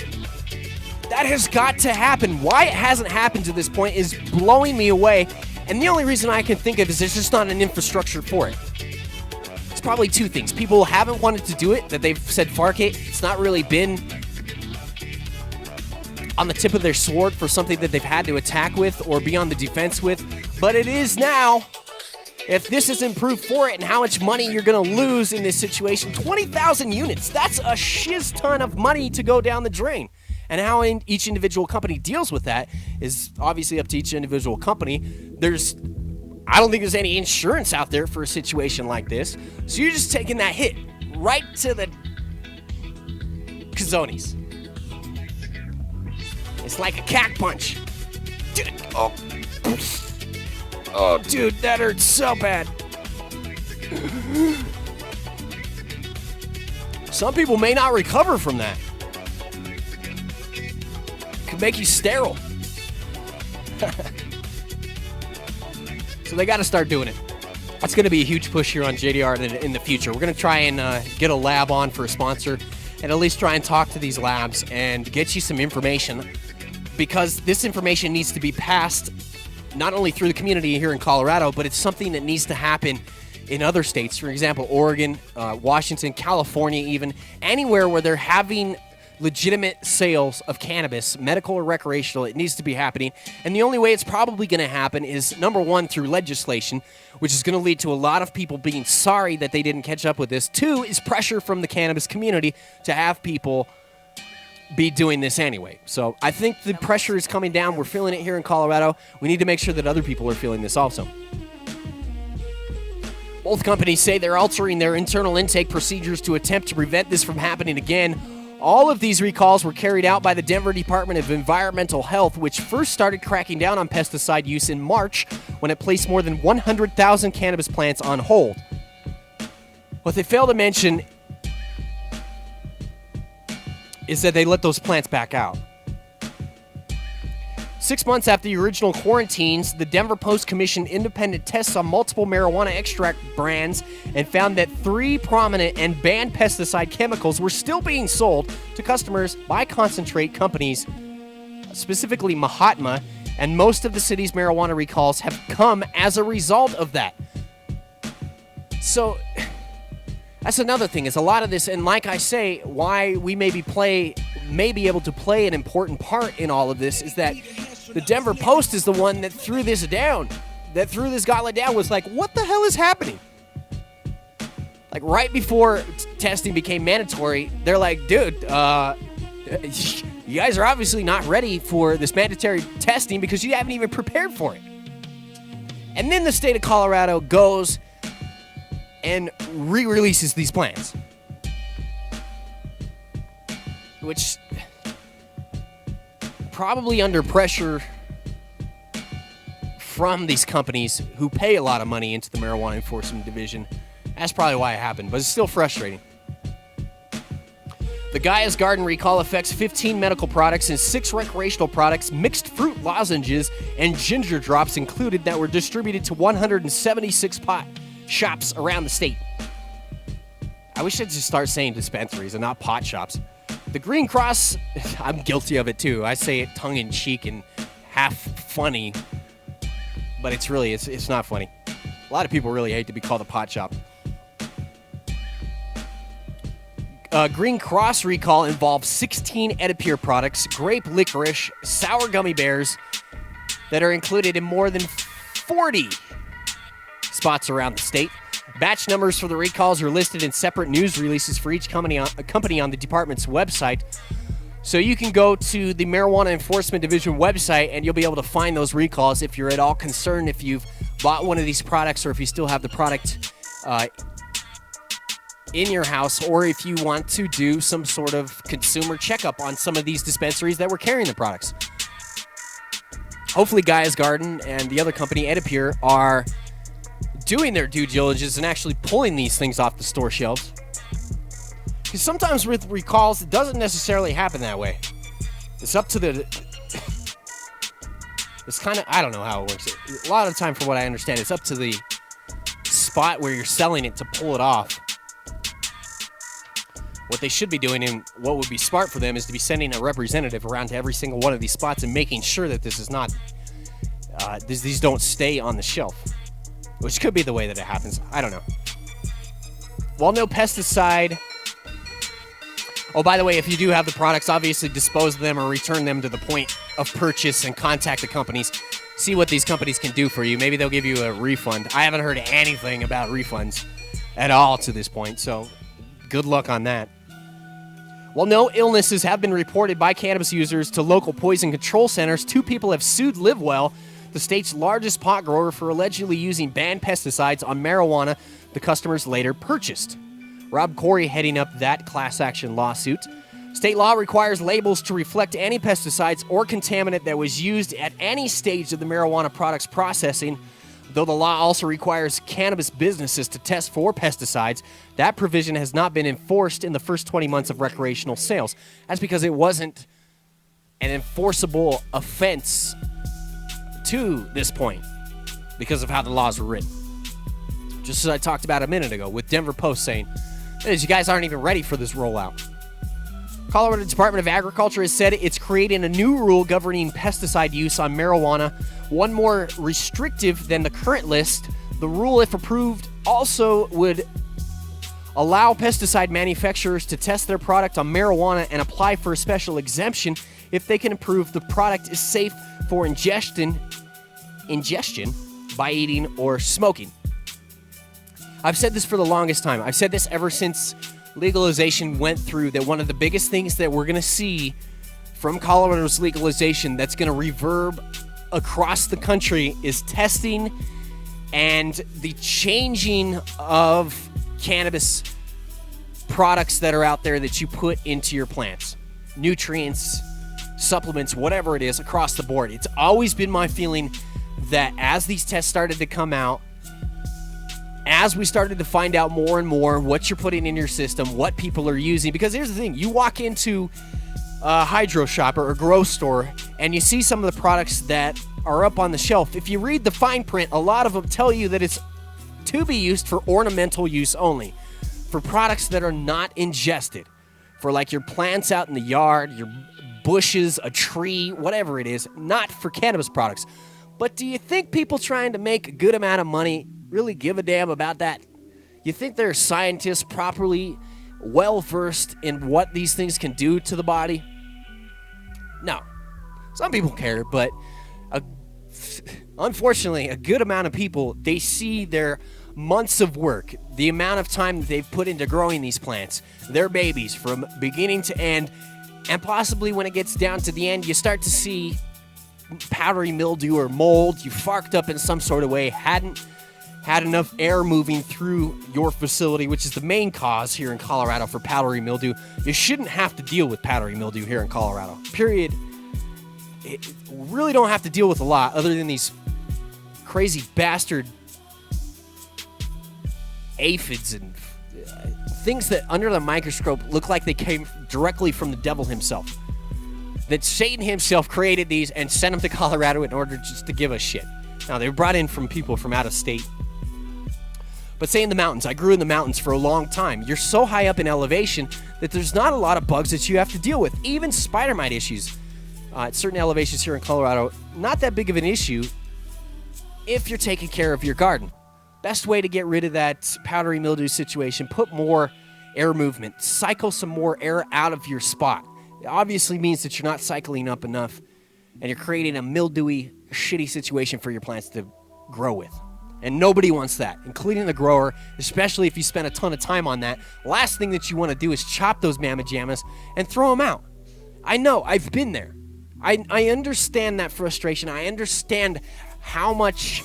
That has got to happen. Why it hasn't happened to this point is blowing me away, and the only reason I can think of is there's just not an infrastructure for it. It's probably two things. People haven't wanted to do it, that they've said, "Fark it." It's not really been on the tip of their sword for something that they've had to attack with or be on the defense with, but it is now. If this is improved for it and how much money you're going to lose in this situation, 20,000 units, that's a shiz ton of money to go down the drain. And how each individual company deals with that is obviously up to each individual company. I don't think there's any insurance out there for a situation like this. So you're just taking that hit right to the cojones. It's like a cack punch. Oh, dude, that hurts so bad. Some people may not recover from that. Could make you sterile. So they got to start doing it. That's going to be a huge push here on JDR in the future. We're going to try and get a lab on for a sponsor and at least try and talk to these labs and get you some information, because this information needs to be passed not only through the community here in Colorado, but it's something that needs to happen in other states. For example, Oregon, Washington, California, even anywhere where they're having legitimate sales of cannabis, medical or recreational, it needs to be happening. And the only way it's probably going to happen is, number one, through legislation, which is going to lead to a lot of people being sorry that they didn't catch up with this. Two is pressure from the cannabis community to have people be doing this anyway. So I think the pressure is coming down. We're feeling it here in Colorado. We need to make sure that other people are feeling this also. Both companies say they're altering their internal intake procedures to attempt to prevent this from happening again. All of these recalls were carried out by the Denver Department of Environmental Health, which first started cracking down on pesticide use in March when it placed more than 100,000 cannabis plants on hold. What they fail to mention is that they let those plants back out. 6 months after the original quarantines, the Denver Post commissioned independent tests on multiple marijuana extract brands and found that 3 prominent and banned pesticide chemicals were still being sold to customers by concentrate companies, specifically Mahatma, and most of the city's marijuana recalls have come as a result of that. So that's another thing, is a lot of this, and like I say, why we may be able to play an important part in all of this is that the Denver Post is the one that threw this gauntlet down, was like, what the hell is happening? Like, right before testing became mandatory, they're like, dude, you guys are obviously not ready for this mandatory testing because you haven't even prepared for it. And then the state of Colorado goes and re-releases these plants. Which, probably under pressure from these companies who pay a lot of money into the Marijuana Enforcement Division. That's probably why it happened, but it's still frustrating. The Gaia's Garden recall affects 15 medical products and 6 recreational products, mixed fruit lozenges, and ginger drops included that were distributed to 176 pot shops around the state. I wish I'd just start saying dispensaries and not pot shops. The Green Cross, I'm guilty of it too. I say it tongue-in-cheek and half funny, but it's not funny. A lot of people really hate to be called a pot shop. Green Cross recall involves 16 Edipure products, grape licorice, sour gummy bears that are included in more than 40 spots around the state. Batch numbers for the recalls are listed in separate news releases for each company on the department's website. So you can go to the Marijuana Enforcement Division website and you'll be able to find those recalls if you're at all concerned if you've bought one of these products or if you still have the product in your house, or if you want to do some sort of consumer checkup on some of these dispensaries that were carrying the products. Hopefully Gaia's Garden and the other company, Edipure, are doing their due diligence and actually pulling these things off the store shelves. Because sometimes with recalls, it doesn't necessarily happen that way. It's up to the... It's kind of... I don't know how it works. A lot of the time, from what I understand, it's up to the spot where you're selling it to pull it off. What they should be doing, and what would be smart for them, is to be sending a representative around to every single one of these spots and making sure that this is not... these don't stay on the shelf. Which could be the way that it happens. I don't know. While no pesticide... Oh, by the way, if you do have the products, obviously dispose of them or return them to the point of purchase and contact the companies. See what these companies can do for you. Maybe they'll give you a refund. I haven't heard anything about refunds at all to this point, so good luck on that. While no illnesses have been reported by cannabis users to local poison control centers, 2 people have sued LiveWell, the state's largest pot grower, for allegedly using banned pesticides on marijuana the customers later purchased. Rob Corey heading up that class action lawsuit. State law requires labels to reflect any pesticides or contaminant that was used at any stage of the marijuana product's processing. Though the law also requires cannabis businesses to test for pesticides, that provision has not been enforced in the first 20 months of recreational sales. That's because it wasn't an enforceable offense to this point because of how the laws were written. Just as I talked about a minute ago with Denver Post saying, you guys aren't even ready for this rollout. Colorado Department of Agriculture has said it's creating a new rule governing pesticide use on marijuana, one more restrictive than the current list. The rule, if approved, also would allow pesticide manufacturers to test their product on marijuana and apply for a special exemption if they can prove the product is safe for ingestion by eating or smoking. I've said this for the longest time. I've said this ever since legalization went through, that one of the biggest things that we're going to see from Colorado's legalization that's going to reverb across the country is testing and the changing of cannabis products that are out there that you put into your plants. Nutrients, supplements, whatever it is, across the board. It's always been my feeling that as these tests started to come out, as we started to find out more and more what you're putting in your system, what people are using, because here's the thing, you walk into a hydro shop or a grow store and you see some of the products that are up on the shelf. If you read the fine print, a lot of them tell you that it's to be used for ornamental use only, for products that are not ingested, for like your plants out in the yard, your bushes, a tree, whatever it is, not for cannabis products. But do you think people trying to make a good amount of money really give a damn about that? You think there are scientists properly well-versed in what these things can do to the body? No. Some people care, but unfortunately, a good amount of people, they see their months of work, the amount of time that they've put into growing these plants, their babies from beginning to end, and possibly when it gets down to the end, you start to see powdery mildew or mold, you farked up in some sort of way, hadn't had enough air moving through your facility, which is the main cause here in Colorado for powdery mildew. You shouldn't have to deal with powdery mildew here in Colorado. Period. It really don't have to deal with a lot other than these crazy bastard aphids and things that under the microscope look like they came directly from the devil himself. That Satan himself created these and sent them to Colorado in order just to give us shit. Now, they were brought in from people from out of state. But say in the mountains, I grew in the mountains for a long time. You're so high up in elevation that there's not a lot of bugs that you have to deal with. Even spider mite issues at certain elevations here in Colorado, not that big of an issue if you're taking care of your garden. Best way to get rid of that powdery mildew situation, put more air movement. Cycle some more air out of your spot. It obviously means that you're not cycling up enough and you're creating a mildewy, shitty situation for your plants to grow with. And nobody wants that, including the grower, especially if you spend a ton of time on that. Last thing that you want to do is chop those mamma jammas and throw them out. I know, I've been there. I understand that frustration. I understand how much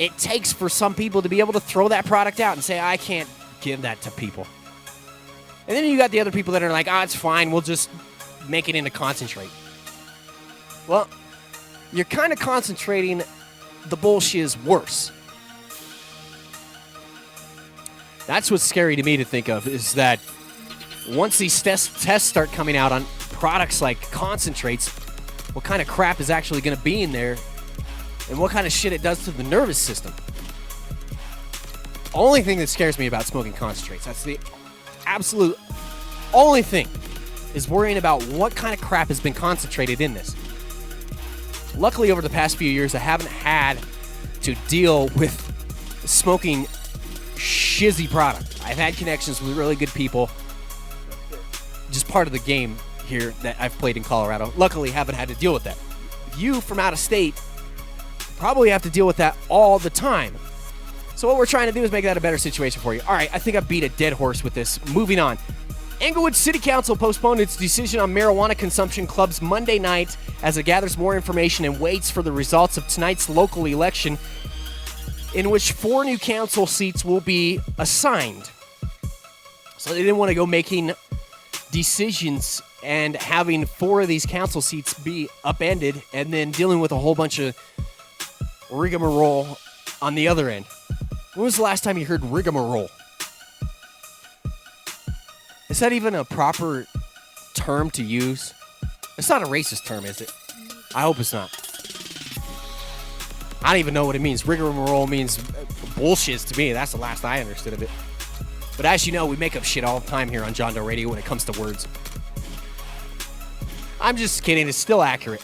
it takes for some people to be able to throw that product out and say, I can't give that to people. And then you got the other people that are like, it's fine, we'll just make it into concentrate. Well, you're kind of concentrating the bullshit worse. That's what's scary to me to think of, is that once these tests start coming out on products like concentrates, what kind of crap is actually going to be in there and what kind of shit it does to the nervous system. Only thing that scares me about smoking concentrates, that's the absolute only thing, is worrying about what kind of crap has been concentrated in this. Luckily, over the past few years, I haven't had to deal with smoking shizzy product. I've had connections with really good people. Just part of the game here that I've played in Colorado. Luckily, haven't had to deal with that. You from out of state probably have to deal with that all the time. So what we're trying to do is make that a better situation for you. All right, I think I beat a dead horse with this. Moving on. Englewood City Council postponed its decision on marijuana consumption clubs Monday night as it gathers more information and waits for the results of tonight's local election, in which 4 new council seats will be assigned. So they didn't want to go making decisions and having 4 of these council seats be upended and then dealing with a whole bunch of rigmarole on the other end. When was the last time you heard rigmarole? Is that even a proper term to use? It's not a racist term, is it? I hope it's not. I don't even know what it means. Rigmarole means bullshit to me. That's the last I understood of it. But as you know, we make up shit all the time here on John Doe Radio when it comes to words. I'm just kidding. It's still accurate.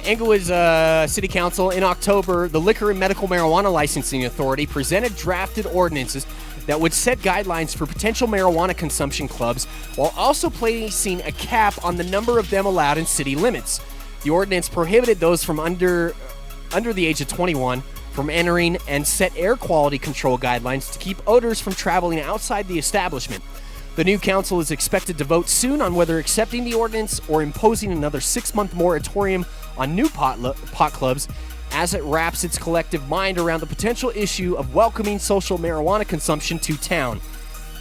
Englewood's City Council in October, the Liquor and Medical Marijuana Licensing Authority presented drafted ordinances that would set guidelines for potential marijuana consumption clubs while also placing a cap on the number of them allowed in city limits. The ordinance prohibited those from under the age of 21 from entering and set air quality control guidelines to keep odors from traveling outside the establishment. The new council is expected to vote soon on whether accepting the ordinance or imposing another 6-month moratorium on new pot clubs as it wraps its collective mind around the potential issue of welcoming social marijuana consumption to town.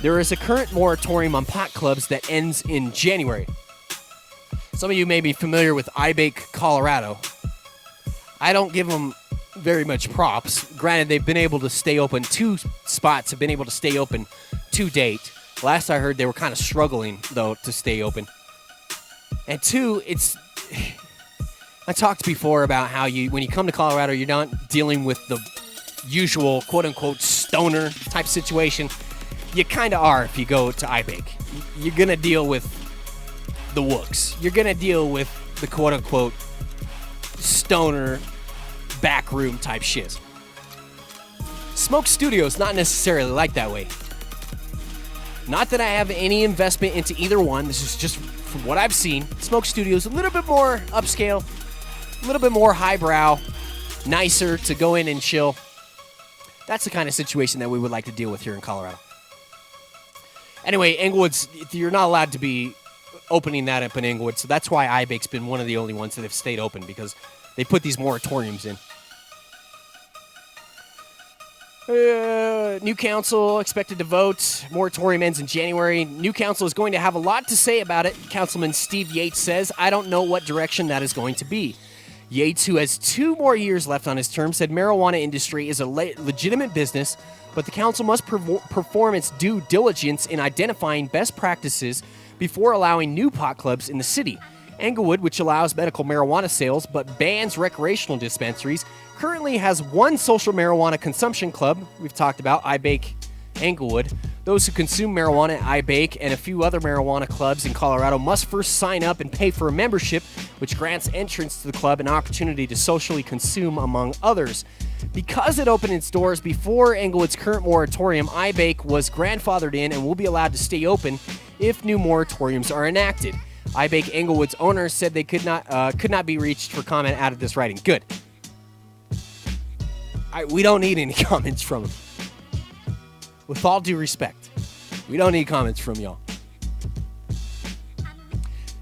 There is a current moratorium on pot clubs that ends in January. Some of you may be familiar with iBake Colorado. I don't give them very much props. Granted, they've been able to stay open. 2 spots have been able to stay open to date. Last I heard, they were kind of struggling, though, to stay open. And 2, I talked before about how when you come to Colorado, you're not dealing with the usual quote-unquote stoner type situation. You kind of are if you go to iBake. You're going to deal with the wooks. You're going to deal with the quote-unquote stoner backroom type shit. Smoke Studio's not necessarily like that way. Not that I have any investment into either one. This is just from what I've seen. Smoke Studio's a little bit more upscale, a little bit more highbrow, nicer to go in and chill. That's the kind of situation that we would like to deal with here in Colorado. Anyway, Englewood's, you're not allowed to be opening that up in Inglewood. So that's why iBake's been one of the only ones that have stayed open, because they put these moratoriums in. New council expected to vote. Moratorium ends in January. New council is going to have a lot to say about it. Councilman Steve Yates says, I don't know what direction that is going to be. Yates, who has 2 more years left on his term, said marijuana industry is a legitimate business, but the council must perform its due diligence in identifying best practices before allowing new pot clubs in the city. Englewood, which allows medical marijuana sales but bans recreational dispensaries, currently has 1 social marijuana consumption club. We've talked about iBake Englewood. Those who consume marijuana at iBake and a few other marijuana clubs in Colorado must first sign up and pay for a membership, which grants entrance to the club an opportunity to socially consume, among others. Because it opened its doors before Englewood's current moratorium, iBake was grandfathered in and will be allowed to stay open if new moratoriums are enacted. iBake Englewood's owners said they could not be reached for comment out of this writing. Good. We don't need any comments from them. With all due respect, we don't need comments from y'all.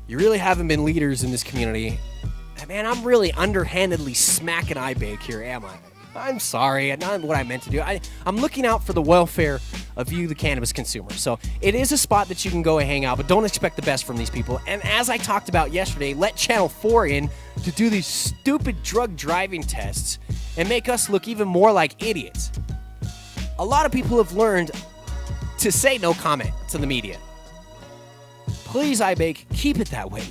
You really haven't been leaders in this community. Man, I'm really underhandedly smacking iBake here, am I? I'm sorry, not what I meant to do. I'm looking out for the welfare of you, the cannabis consumer. So it is a spot that you can go and hang out, but don't expect the best from these people. And as I talked about yesterday, let Channel 4 in to do these stupid drug driving tests and make us look even more like idiots. A lot of people have learned to say no comment to the media. Please, iBake, keep it that way.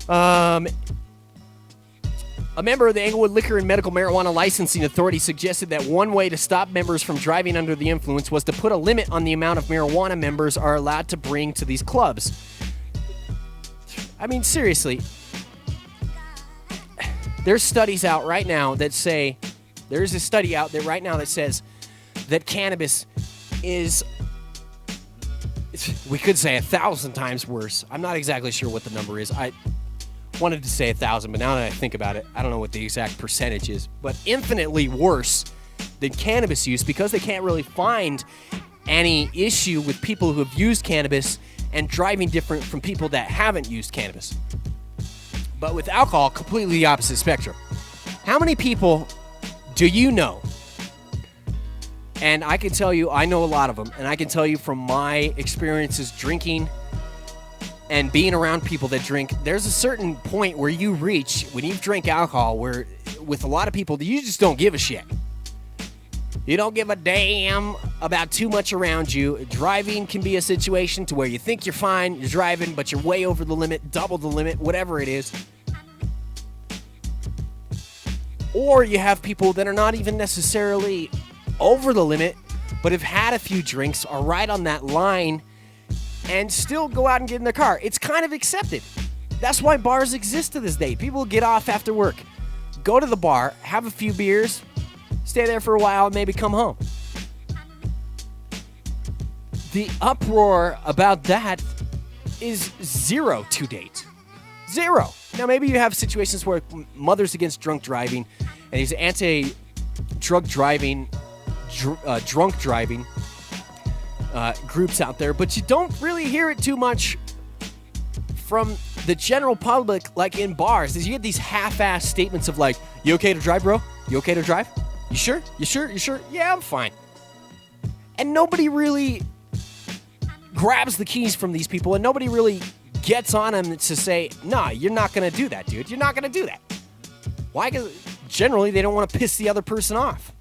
A member of the Englewood Liquor and Medical Marijuana Licensing Authority suggested that one way to stop members from driving under the influence was to put a limit on the amount of marijuana members are allowed to bring to these clubs. I mean, seriously. There's studies out right now that say, there's a study out there right now that says that cannabis is, we could say 1,000 times worse. I'm not exactly sure what the number is. I wanted to say 1,000, but now that I think about it, I don't know what the exact percentage is, but infinitely worse than cannabis use, because they can't really find any issue with people who have used cannabis and driving different from people that haven't used cannabis. But with alcohol, completely the opposite spectrum. How many people do you know? And I can tell you, I know a lot of them, and I can tell you from my experiences drinking and being around people that drink, there's a certain point where you reach when you've drank alcohol where with a lot of people, you just don't give a shit. You don't give a damn about too much around you. Driving can be a situation to where you think you're fine, you're driving, but you're way over the limit, double the limit, whatever it is. Or you have people that are not even necessarily over the limit, but have had a few drinks, are right on that line, and still go out and get in their car. It's kind of accepted. That's why bars exist to this day. People get off after work, go to the bar, have a few beers, stay there for a while, and maybe come home. The uproar about that is zero to date. Zero. Now, maybe you have situations where Mothers Against Drunk Driving and these anti-drug driving, drunk driving groups out there, but you don't really hear it too much from the general public, like in bars. Is you get these half-assed statements of like, you okay to drive, bro? You okay to drive? You sure? You sure? You sure? Yeah, I'm fine. And nobody really grabs the keys from these people, and nobody really gets on them to say, nah, you're not going to do that, dude. You're not going to do that. Why? Because generally, they don't want to piss the other person off.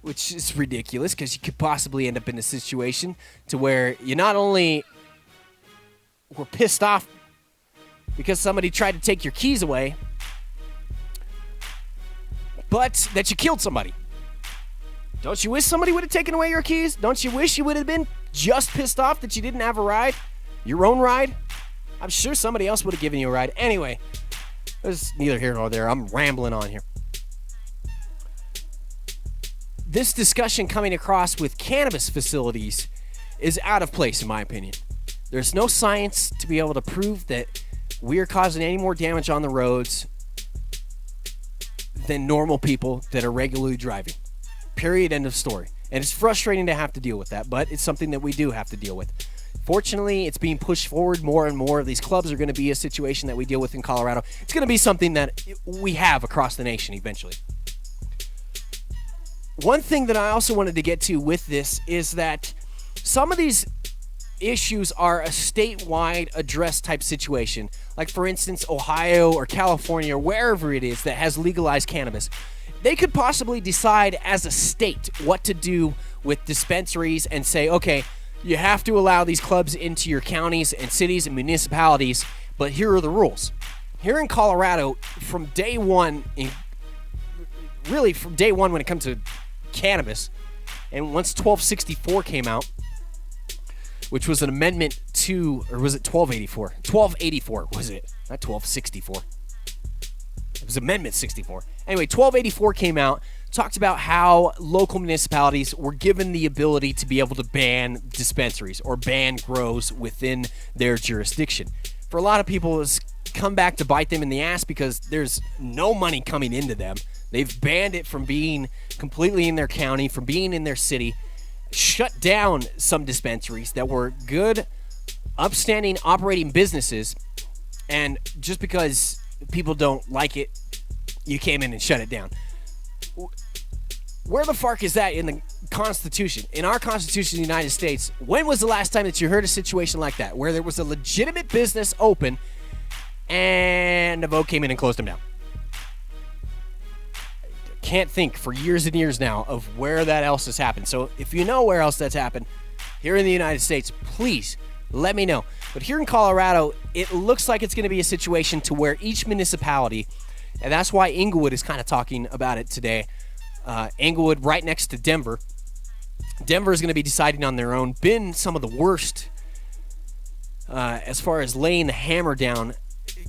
Which is ridiculous, because you could possibly end up in a situation to where you not only were pissed off because somebody tried to take your keys away, but that you killed somebody. Don't you wish somebody would have taken away your keys? Don't you wish you would have been just pissed off that you didn't have a ride? Your own ride? I'm sure somebody else would have given you a ride. Anyway, there's neither here nor there. I'm rambling on here. This discussion coming across with cannabis facilities is out of place, in my opinion. There's no science to be able to prove that we are causing any more damage on the roads than normal people that are regularly driving. Period. End of story. And it's frustrating to have to deal with that, but it's something that we do have to deal with. Fortunately, it's being pushed forward. More and more of these clubs are going to be a situation that we deal with in Colorado. It's going to be something that we have across the nation eventually. One thing that I also wanted to get to with this is that some of these issues are a statewide address type situation. Like, for instance, Ohio or California or wherever it is that has legalized cannabis. They could possibly decide as a state what to do with dispensaries and say, okay, you have to allow these clubs into your counties and cities and municipalities, but here are the rules. Here in Colorado, from day one, from day one when it comes to cannabis, and once 1264 came out, which was an amendment to, or was it 1284? 1284 was it, not 1264. It was Amendment 64. Anyway, 1284 came out, talked about how local municipalities were given the ability to be able to ban dispensaries or ban grows within their jurisdiction. For a lot of people, it's come back to bite them in the ass because there's no money coming into them. They've banned it from being completely in their county, from being in their city, shut down some dispensaries that were good, upstanding, operating businesses, and just because people don't like it, you came in and shut it down. Where the fuck is that in the Constitution? In our Constitution of the United States, when was the last time that you heard a situation like that, where there was a legitimate business open and a vote came in and closed them down? Can't think for years and years now of where that else has happened. So if you know where else that's happened here in the United States, please let me know. But here in Colorado, it looks like it's going to be a situation to where each municipality, and that's why Inglewood is kind of talking about it today. Inglewood, right next to Denver. Denver is going to be deciding on their own. Been some of the worst as far as laying the hammer down,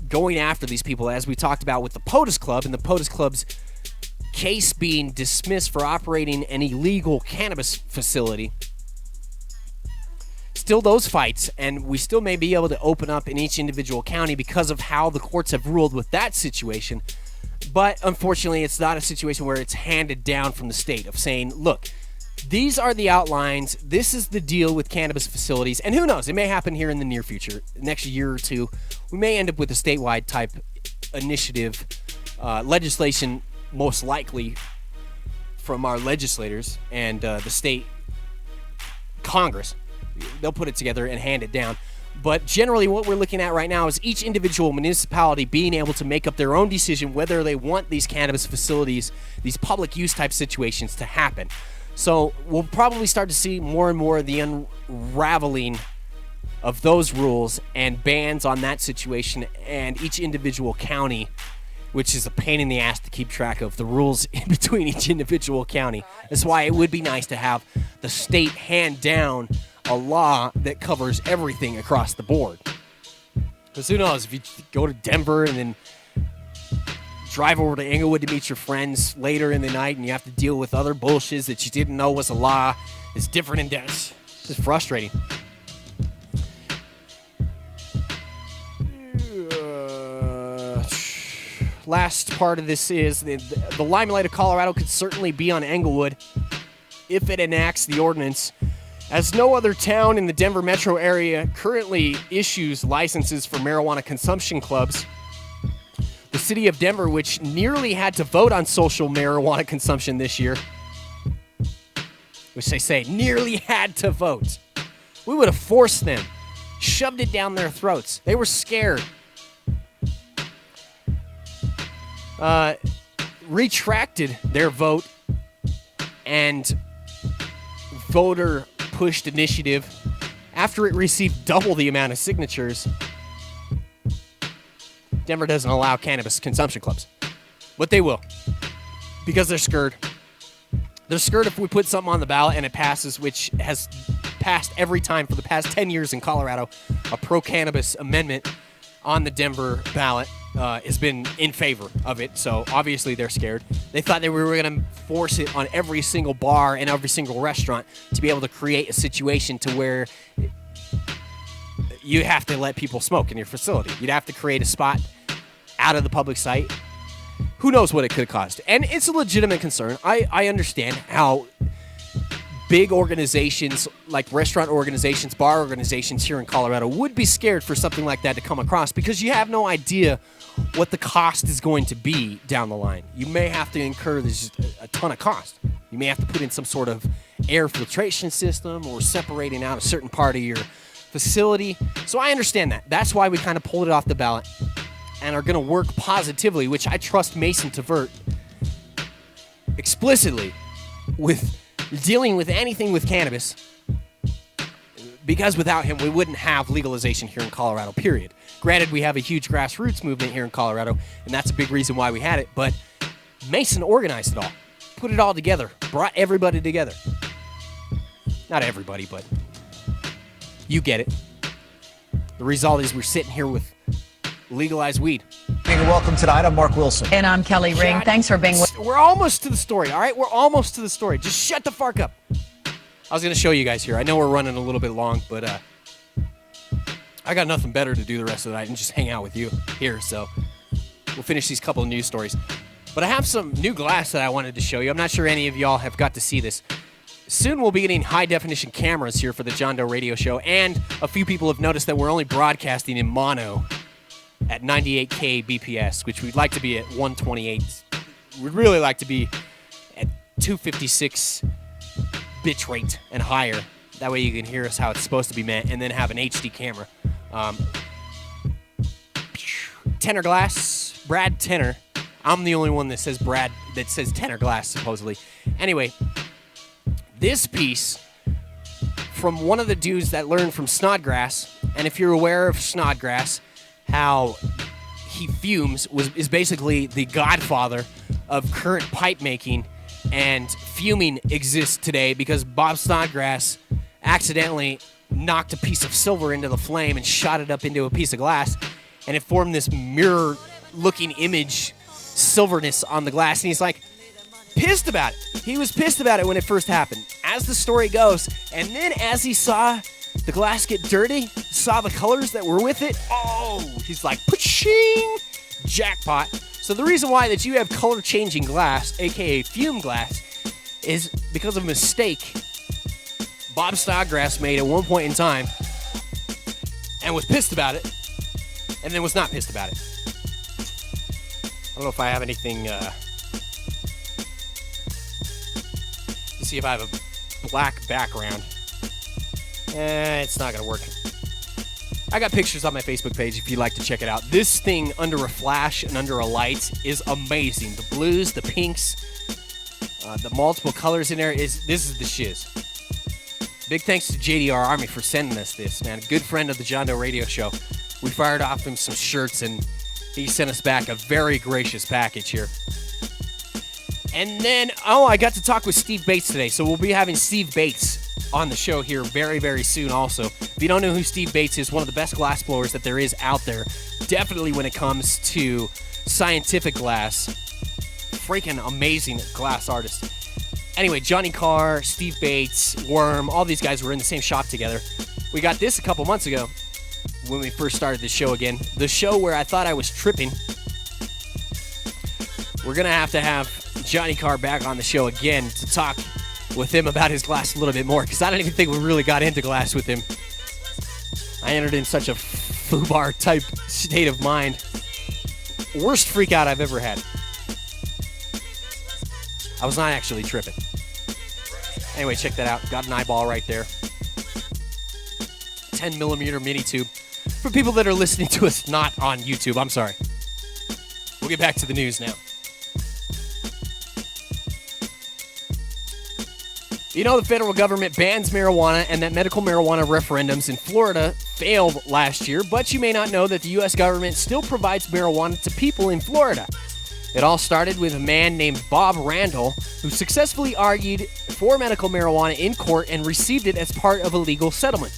going after these people, as we talked about with the POTUS Club, and the POTUS Club's case being dismissed for operating an illegal cannabis facility. Still those fights, and we still may be able to open up in each individual county because of how the courts have ruled with that situation. But unfortunately, it's not a situation where it's handed down from the state of saying, look, these are the outlines. This is the deal with cannabis facilities. And who knows? It may happen here in the near future. Next year or two, we may end up with a statewide type initiative, legislation, most likely from our legislators and the state Congress. They'll put it together and hand it down. But generally what we're looking at right now is each individual municipality being able to make up their own decision whether they want these cannabis facilities, these public use type situations to happen. So we'll probably start to see more and more of the unraveling of those rules and bans on that situation, and each individual county, which is a pain in the ass to keep track of the rules in between each individual county. That's why it would be nice to have the state hand down a law that covers everything across the board. Because who knows, if you go to Denver and then drive over to Inglewood to meet your friends later in the night and you have to deal with other bullshit that you didn't know was a law, it's different and dense. It's just frustrating. Last part of this is the limelight of Colorado could certainly be on Inglewood if it enacts the ordinance, as no other town in the Denver metro area currently issues licenses for marijuana consumption clubs. The city of Denver, which nearly had to vote on social marijuana consumption this year, which they say nearly had to vote. We would have forced them, shoved it down their throats. They were scared. Retracted their vote and voter pushed initiative after it received double the amount of signatures. Denver doesn't allow cannabis consumption clubs, but they will, because they're scared. They're scared if we put something on the ballot and it passes, which has passed every time for the past 10 years in Colorado. A pro-cannabis amendment on the Denver ballot has been in favor of it, so obviously they're scared. They thought that we were going to force it on every single bar and every single restaurant to be able to create a situation to where you have to let people smoke in your facility. You'd have to create a spot out of the public sight. Who knows what it could have caused? And it's a legitimate concern. I understand how big organizations like restaurant organizations, bar organizations here in Colorado would be scared for something like that to come across because you have no idea what the cost is going to be down the line. You may have to incur a ton of cost. You may have to put in some sort of air filtration system or separating out a certain part of your facility. So I understand that. That's why we kind of pulled it off the ballot and are going to work positively, which I trust Mason Tvert explicitly with dealing with anything with cannabis, because without him, we wouldn't have legalization here in Colorado, period. Granted, we have a huge grassroots movement here in Colorado, and that's a big reason why we had it, but Mason organized it all, put it all together, brought everybody together. Not everybody, but you get it. The result is we're sitting here with legalized weed. Welcome tonight. I'm Mark Wilson. And I'm Kelly Ring. Thanks for being with. We're almost to the story, all right? We're almost to the story. Just shut the fuck up. I was going to show you guys here. I know we're running a little bit long, but I got nothing better to do the rest of the night and just hang out with you here. So we'll finish these couple of news stories. But I have some new glass that I wanted to show you. I'm not sure any of y'all have got to see this. Soon we'll be getting high-definition cameras here for the John Doe Radio Show, and a few people have noticed that we're only broadcasting in mono at 98K BPS, which we'd like to be at 128. We'd really like to be at 256 bit rate and higher. That way you can hear us how it's supposed to be meant, and then have an HD camera. Tenor glass, Brad Tenor. I'm the only one that says Tenor glass, supposedly. Anyway, this piece from one of the dudes that learned from Snodgrass, and if you're aware of Snodgrass, how he fumes is basically the godfather of current pipe making, and fuming exists today because Bob Snodgrass accidentally knocked a piece of silver into the flame and shot it up into a piece of glass, and it formed this mirror-looking image, silverness on the glass, and he's like pissed about it. He was pissed about it when it first happened, as the story goes, and then as he saw the glass get dirty, saw the colors that were with it, he's like, pa-ching, jackpot. So the reason why that you have color-changing glass, aka fume glass, is because of a mistake Bob Snodgrass made at one point in time and was pissed about it, and then was not pissed about it. I don't know if I have anything, let's see if I have a black background. It's not going to work. I got pictures on my Facebook page if you'd like to check it out. This thing under a flash and under a light is amazing. The blues, the pinks, the multiple colors in there, this is the shiz. Big thanks to JDR Army for sending us this, man. Good friend of the John Doe Radio Show. We fired off him some shirts, and he sent us back a very gracious package here. And then, I got to talk with Steve Bates today, so we'll be having Steve Bates on the show here very, very soon also. If you don't know who Steve Bates is, one of the best glass blowers that there is out there, definitely when it comes to scientific glass. Freaking amazing glass artist. Anyway, Johnny Carr, Steve Bates, Worm, all these guys were in the same shop together. We got this a couple months ago when we first started the show again. The show where I thought I was tripping. We're going to have Johnny Carr back on the show again to talk with him about his glass a little bit more, because I don't even think we really got into glass with him. I entered in such a foobar type state of mind. Worst freak out I've ever had. I was not actually tripping. Anyway, check that out. Got an eyeball right there. 10 millimeter mini tube. For people that are listening to us not on YouTube, I'm sorry. We'll get back to the news now. You know, the federal government bans marijuana, and that medical marijuana referendums in Florida failed last year, but you may not know that the U.S. government still provides marijuana to people in Florida. It all started with a man named Bob Randall, who successfully argued for medical marijuana in court and received it as part of a legal settlement.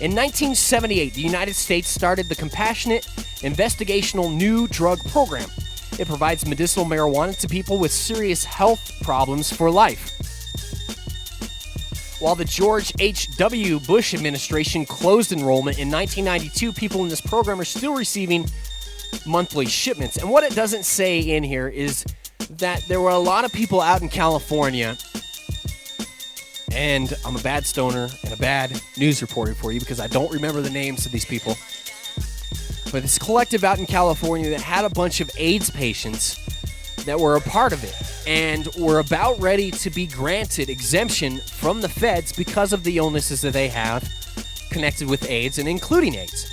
In 1978, the United States started the Compassionate Investigational New Drug Program. It provides medicinal marijuana to people with serious health problems for life. While the George H.W. Bush administration closed enrollment in 1992, people in this program are still receiving monthly shipments. And what it doesn't say in here is that there were a lot of people out in California And I'm a bad stoner and a bad news reporter for you because I don't remember the names of these people. But this collective out in California that had a bunch of AIDS patients that were a part of it and were about ready to be granted exemption from the feds because of the illnesses that they have connected with AIDS and including AIDS.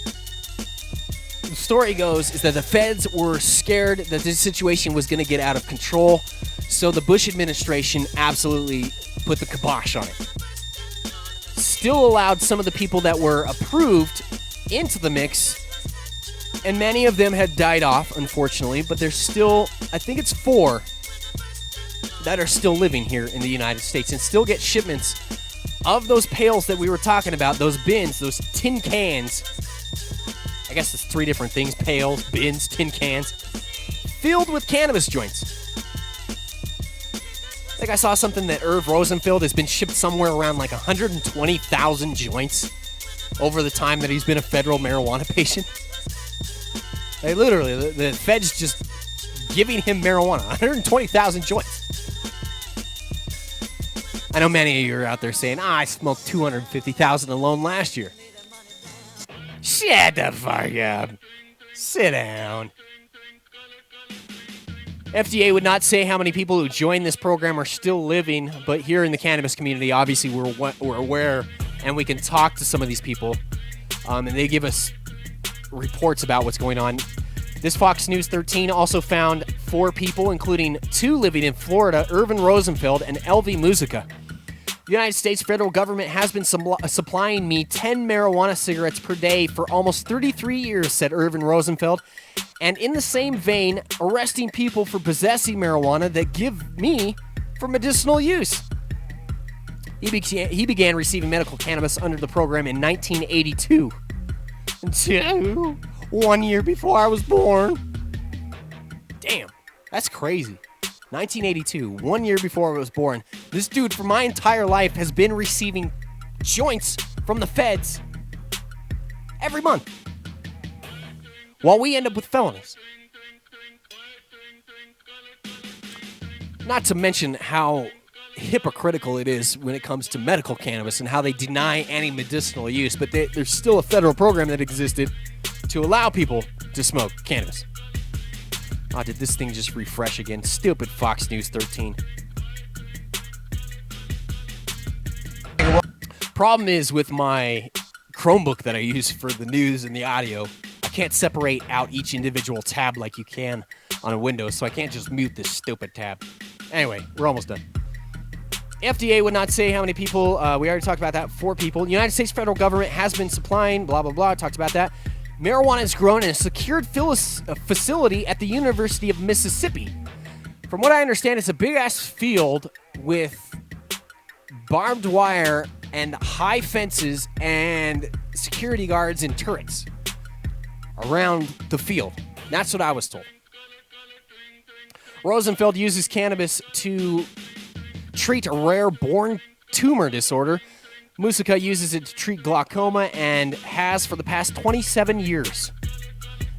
The story goes is that the feds were scared that this situation was going to get out of control, so the Bush administration absolutely put the kibosh on it. Still allowed some of the people that were approved into the mix, and many of them had died off, unfortunately, but there's still, I think it's 4 that are still living here in the United States and still get shipments of those pails that we were talking about, those bins, those tin cans. I guess it's 3 different things: pails, bins, tin cans, filled with cannabis joints. I think I saw something that Irv Rosenfeld has been shipped somewhere around like 120,000 joints over the time that he's been a federal marijuana patient. Like literally, the feds just giving him marijuana, 120,000 joints. I know many of you are out there saying, I smoked 250,000 alone last year. Shut the fuck up. Sit down. FDA would not say how many people who joined this program are still living, but here in the cannabis community, obviously we're aware and we can talk to some of these people, and they give us reports about what's going on. This Fox News 13 also found 4 people, including 2 living in Florida, Irvin Rosenfeld and LV Musica. The United States federal government has been supplying me 10 marijuana cigarettes per day for almost 33 years, said Irvin Rosenfeld. And in the same vein, arresting people for possessing marijuana that give me for medicinal use. He began receiving medical cannabis under the program in 1982. Until 1 year before I was born. Damn, that's crazy. 1982, 1 year before I was born. This dude, for my entire life, has been receiving joints from the feds every month, while we end up with felonies. Not to mention how hypocritical it is when it comes to medical cannabis and how they deny any medicinal use, but there's still a federal program that existed to allow people to smoke cannabis. Oh, did this thing just refresh again? Stupid Fox News 13. Problem is with my Chromebook that I use for the news and the audio, I can't separate out each individual tab like you can on a Windows, so I can't just mute this stupid tab. Anyway, we're almost done. FDA would not say how many people. We already talked about that. 4 people. The United States federal government has been supplying, blah, blah, blah. Talked about that. Marijuana is grown in a secured facility at the University of Mississippi. From what I understand, it's a big-ass field with barbed wire and high fences and security guards and turrets around the field. That's what I was told. Rosenfeld uses cannabis to treat a rare born tumor disorder. Musica uses it to treat glaucoma and has for the past 27 years.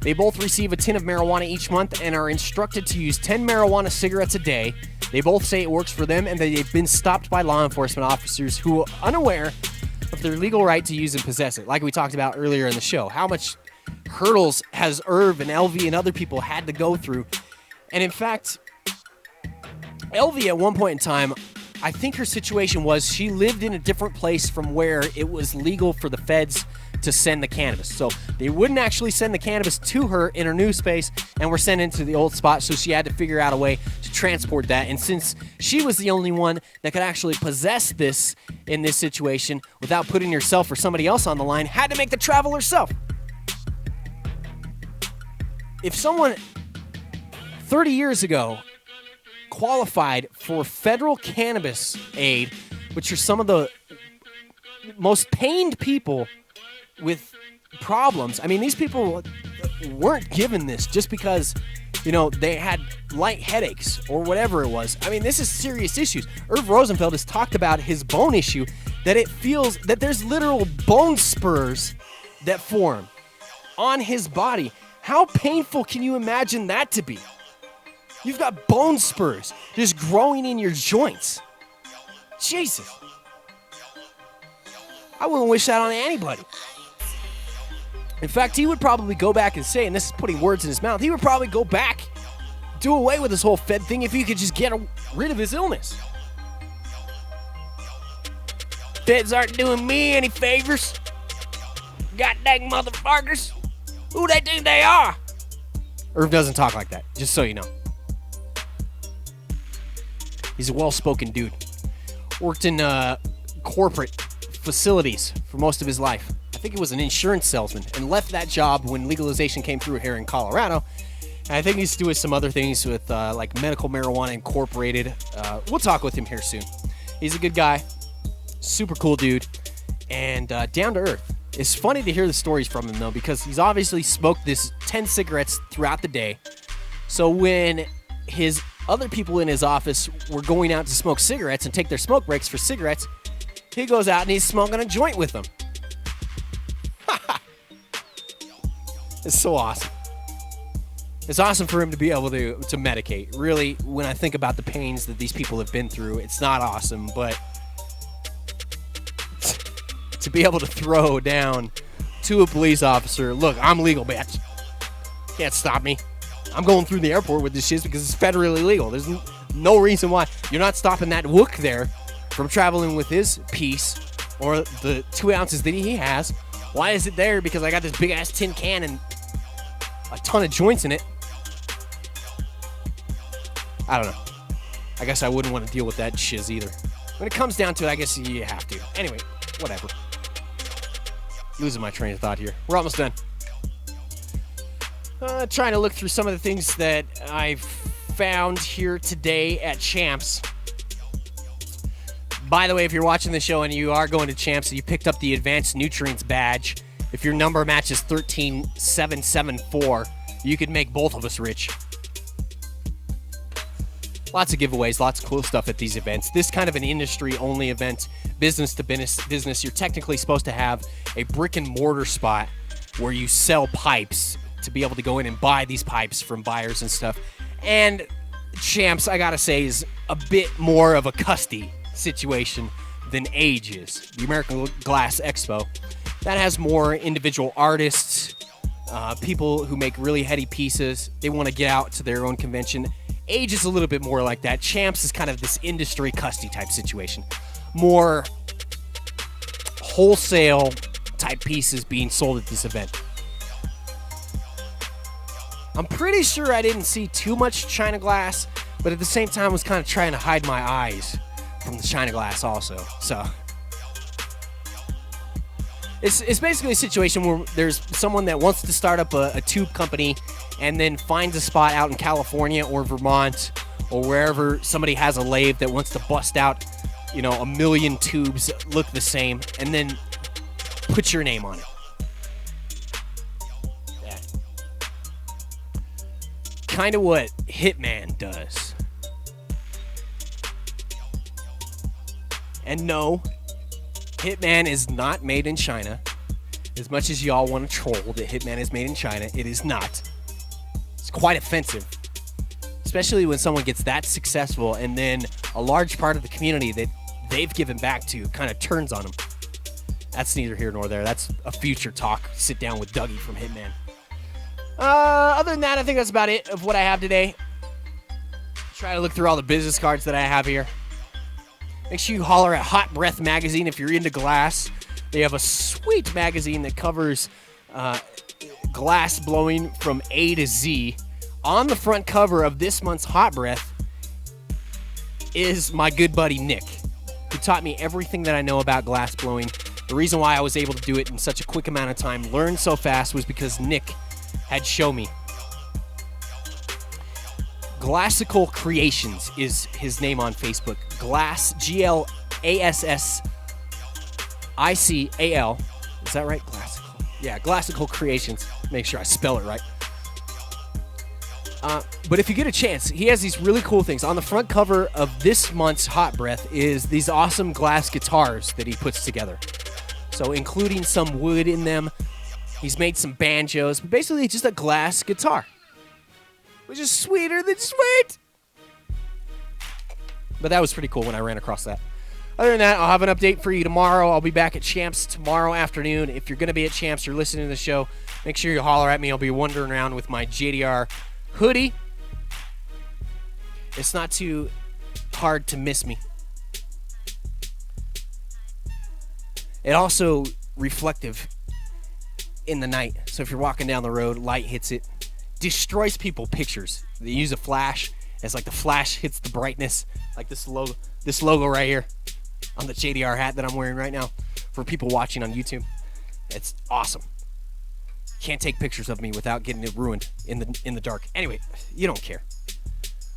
They both receive a tin of marijuana each month and are instructed to use 10 marijuana cigarettes a day. They both say it works for them and that they've been stopped by law enforcement officers who are unaware of their legal right to use and possess it. Like we talked about earlier in the show, how much hurdles has Irv and LV and other people had to go through. And in fact, LV at one point in time, I think her situation was she lived in a different place from where it was legal for the feds to send the cannabis. So they wouldn't actually send the cannabis to her in her new space and were sent into the old spot, so she had to figure out a way to transport that. And since she was the only one that could actually possess this in this situation without putting herself or somebody else on the line, had to make the travel herself. If someone 30 years ago qualified for federal cannabis aid, which are some of the most pained people with problems. I mean, these people weren't given this just because, you know, they had light headaches or whatever it was. I mean, this is serious issues. Irv Rosenfeld has talked about his bone issue, that it feels that there's literal bone spurs that form on his body. How painful can you imagine that to be? You've got bone spurs just growing in your joints. Jesus. I wouldn't wish that on anybody. In fact, he would probably go back and say, and this is putting words in his mouth, he would probably go back, do away with this whole Fed thing if he could just get rid of his illness. Feds aren't doing me any favors. God dang motherfuckers. Who they think they are? Irv doesn't talk like that, just so you know. He's a well-spoken dude. Worked in corporate facilities for most of his life. I think he was an insurance salesman and left that job when legalization came through here in Colorado. And I think he's doing some other things with like Medical Marijuana Incorporated. We'll talk with him here soon. He's a good guy, super cool dude, and down to earth. It's funny to hear the stories from him though, because he's obviously smoked this 10 cigarettes throughout the day. So when his other people in his office were going out to smoke cigarettes and take their smoke breaks for cigarettes, he goes out and he's smoking a joint with them. It's so awesome. It's awesome for him to be able to medicate. Really, when I think about the pains that these people have been through, it's not awesome, but to be able to throw down to a police officer, look, I'm legal, bitch. Can't stop me. I'm going through the airport with this shit because it's federally legal. There's no reason why. You're not stopping that wook there from traveling with his piece or the 2 ounces that he has. Why is it there? Because I got this big-ass tin can and a ton of joints in it. I don't know. I guess I wouldn't want to deal with that shiz either. When it comes down to it, I guess you have to. Anyway, whatever. Losing my train of thought here. We're almost done. Trying to look through some of the things that I've found here today at Champs. By the way, if you're watching the show and you are going to Champs and you picked up the Advanced Nutrients badge, if your number matches 13774, you could make both of us rich. Lots of giveaways, lots of cool stuff at these events. This kind of an industry-only event, business to business, you're technically supposed to have a brick and mortar spot where you sell pipes to be able to go in and buy these pipes from buyers and stuff. And Champs, I gotta say, is a bit more of a custy situation than Age is, the American Glass Expo. That has more individual artists, people who make really heady pieces. They want to get out to their own convention. Age is a little bit more like that. Champs is kind of this industry custy type situation. More wholesale type pieces being sold at this event. I'm pretty sure I didn't see too much China glass, but at the same time I was kind of trying to hide my eyes from the China glass also. So it's basically a situation where there's someone that wants to start up a tube company and then finds a spot out in California or Vermont or wherever somebody has a lathe that wants to bust out, you know, 1 million tubes that look the same and then put your name on it. Yeah. Kind of what Hitman does. And no, Hitman is not made in China. As much as y'all want to troll that Hitman is made in China, it is not. It's quite offensive. Especially when someone gets that successful and then a large part of the community that they've given back to kind of turns on them. That's neither here nor there. That's a future talk. Sit down with Dougie from Hitman. Other than that, I think that's about it of what I have today. Try to look through all the business cards that I have here. Make sure you holler at Hot Breath Magazine if you're into glass. They have a sweet magazine that covers glass blowing from A to Z. On the front cover of this month's Hot Breath is my good buddy Nick, who taught me everything that I know about glass blowing. The reason why I was able to do it in such a quick amount of time, learn so fast, was because Nick had shown me. Glassical Creations is his name on Facebook. Glass, Glassical. Is that right? Glassical. Yeah, Glassical Creations. Make sure I spell it right. But if you get a chance, he has these really cool things. On the front cover of this month's Hot Breath is these awesome glass guitars that he puts together. So including some wood in them. He's made some banjos, but basically just a glass guitar. Which is sweeter than sweet. But that was pretty cool when I ran across that. Other than that, I'll have an update for you tomorrow. I'll be back at Champs tomorrow afternoon. If you're going to be at Champs or listening to the show, make sure you holler at me. I'll be wandering around with my JDR hoodie. It's not too hard to miss me. It also reflective in the night. So if you're walking down the road, light hits it, destroys people pictures. They use a flash. It's like the flash hits the brightness, like this logo right here on the JDR hat that I'm wearing right now for people watching on YouTube. It's awesome. Can't take pictures of me without getting it ruined in the dark. Anyway, you don't care.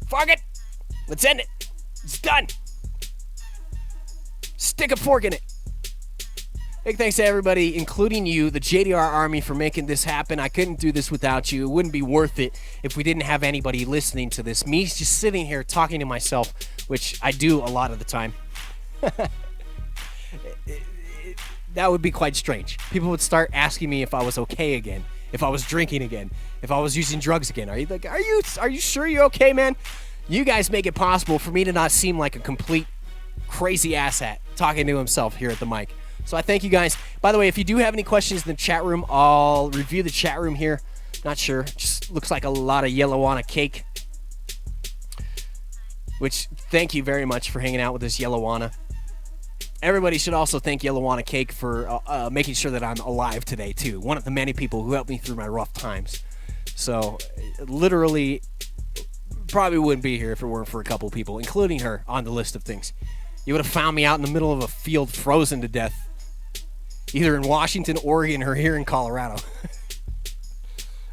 Fuck it. Let's end it. It's done. Stick a fork in it. Big thanks to everybody, including you, the JDR Army, for making this happen. I couldn't do this without you. It wouldn't be worth it if we didn't have anybody listening to this. Me just sitting here talking to myself, which I do a lot of the time. That would be quite strange. People would start asking me if I was okay again, if I was drinking again, if I was using drugs again. Are you sure you're okay, man? You guys make it possible for me to not seem like a complete crazy asshat talking to himself here at the mic. So I thank you guys. By the way, if you do have any questions in the chat room, I'll review the chat room here. Not sure. Just looks like a lot of Yellowana cake. Which, thank you very much for hanging out with this Yellowana. Everybody should also thank Yellowana Cake for making sure that I'm alive today, too. One of the many people who helped me through my rough times. So, literally, probably wouldn't be here if it weren't for a couple people, including her, on the list of things. You would have found me out in the middle of a field frozen to death. Either in Washington, Oregon, or here in Colorado.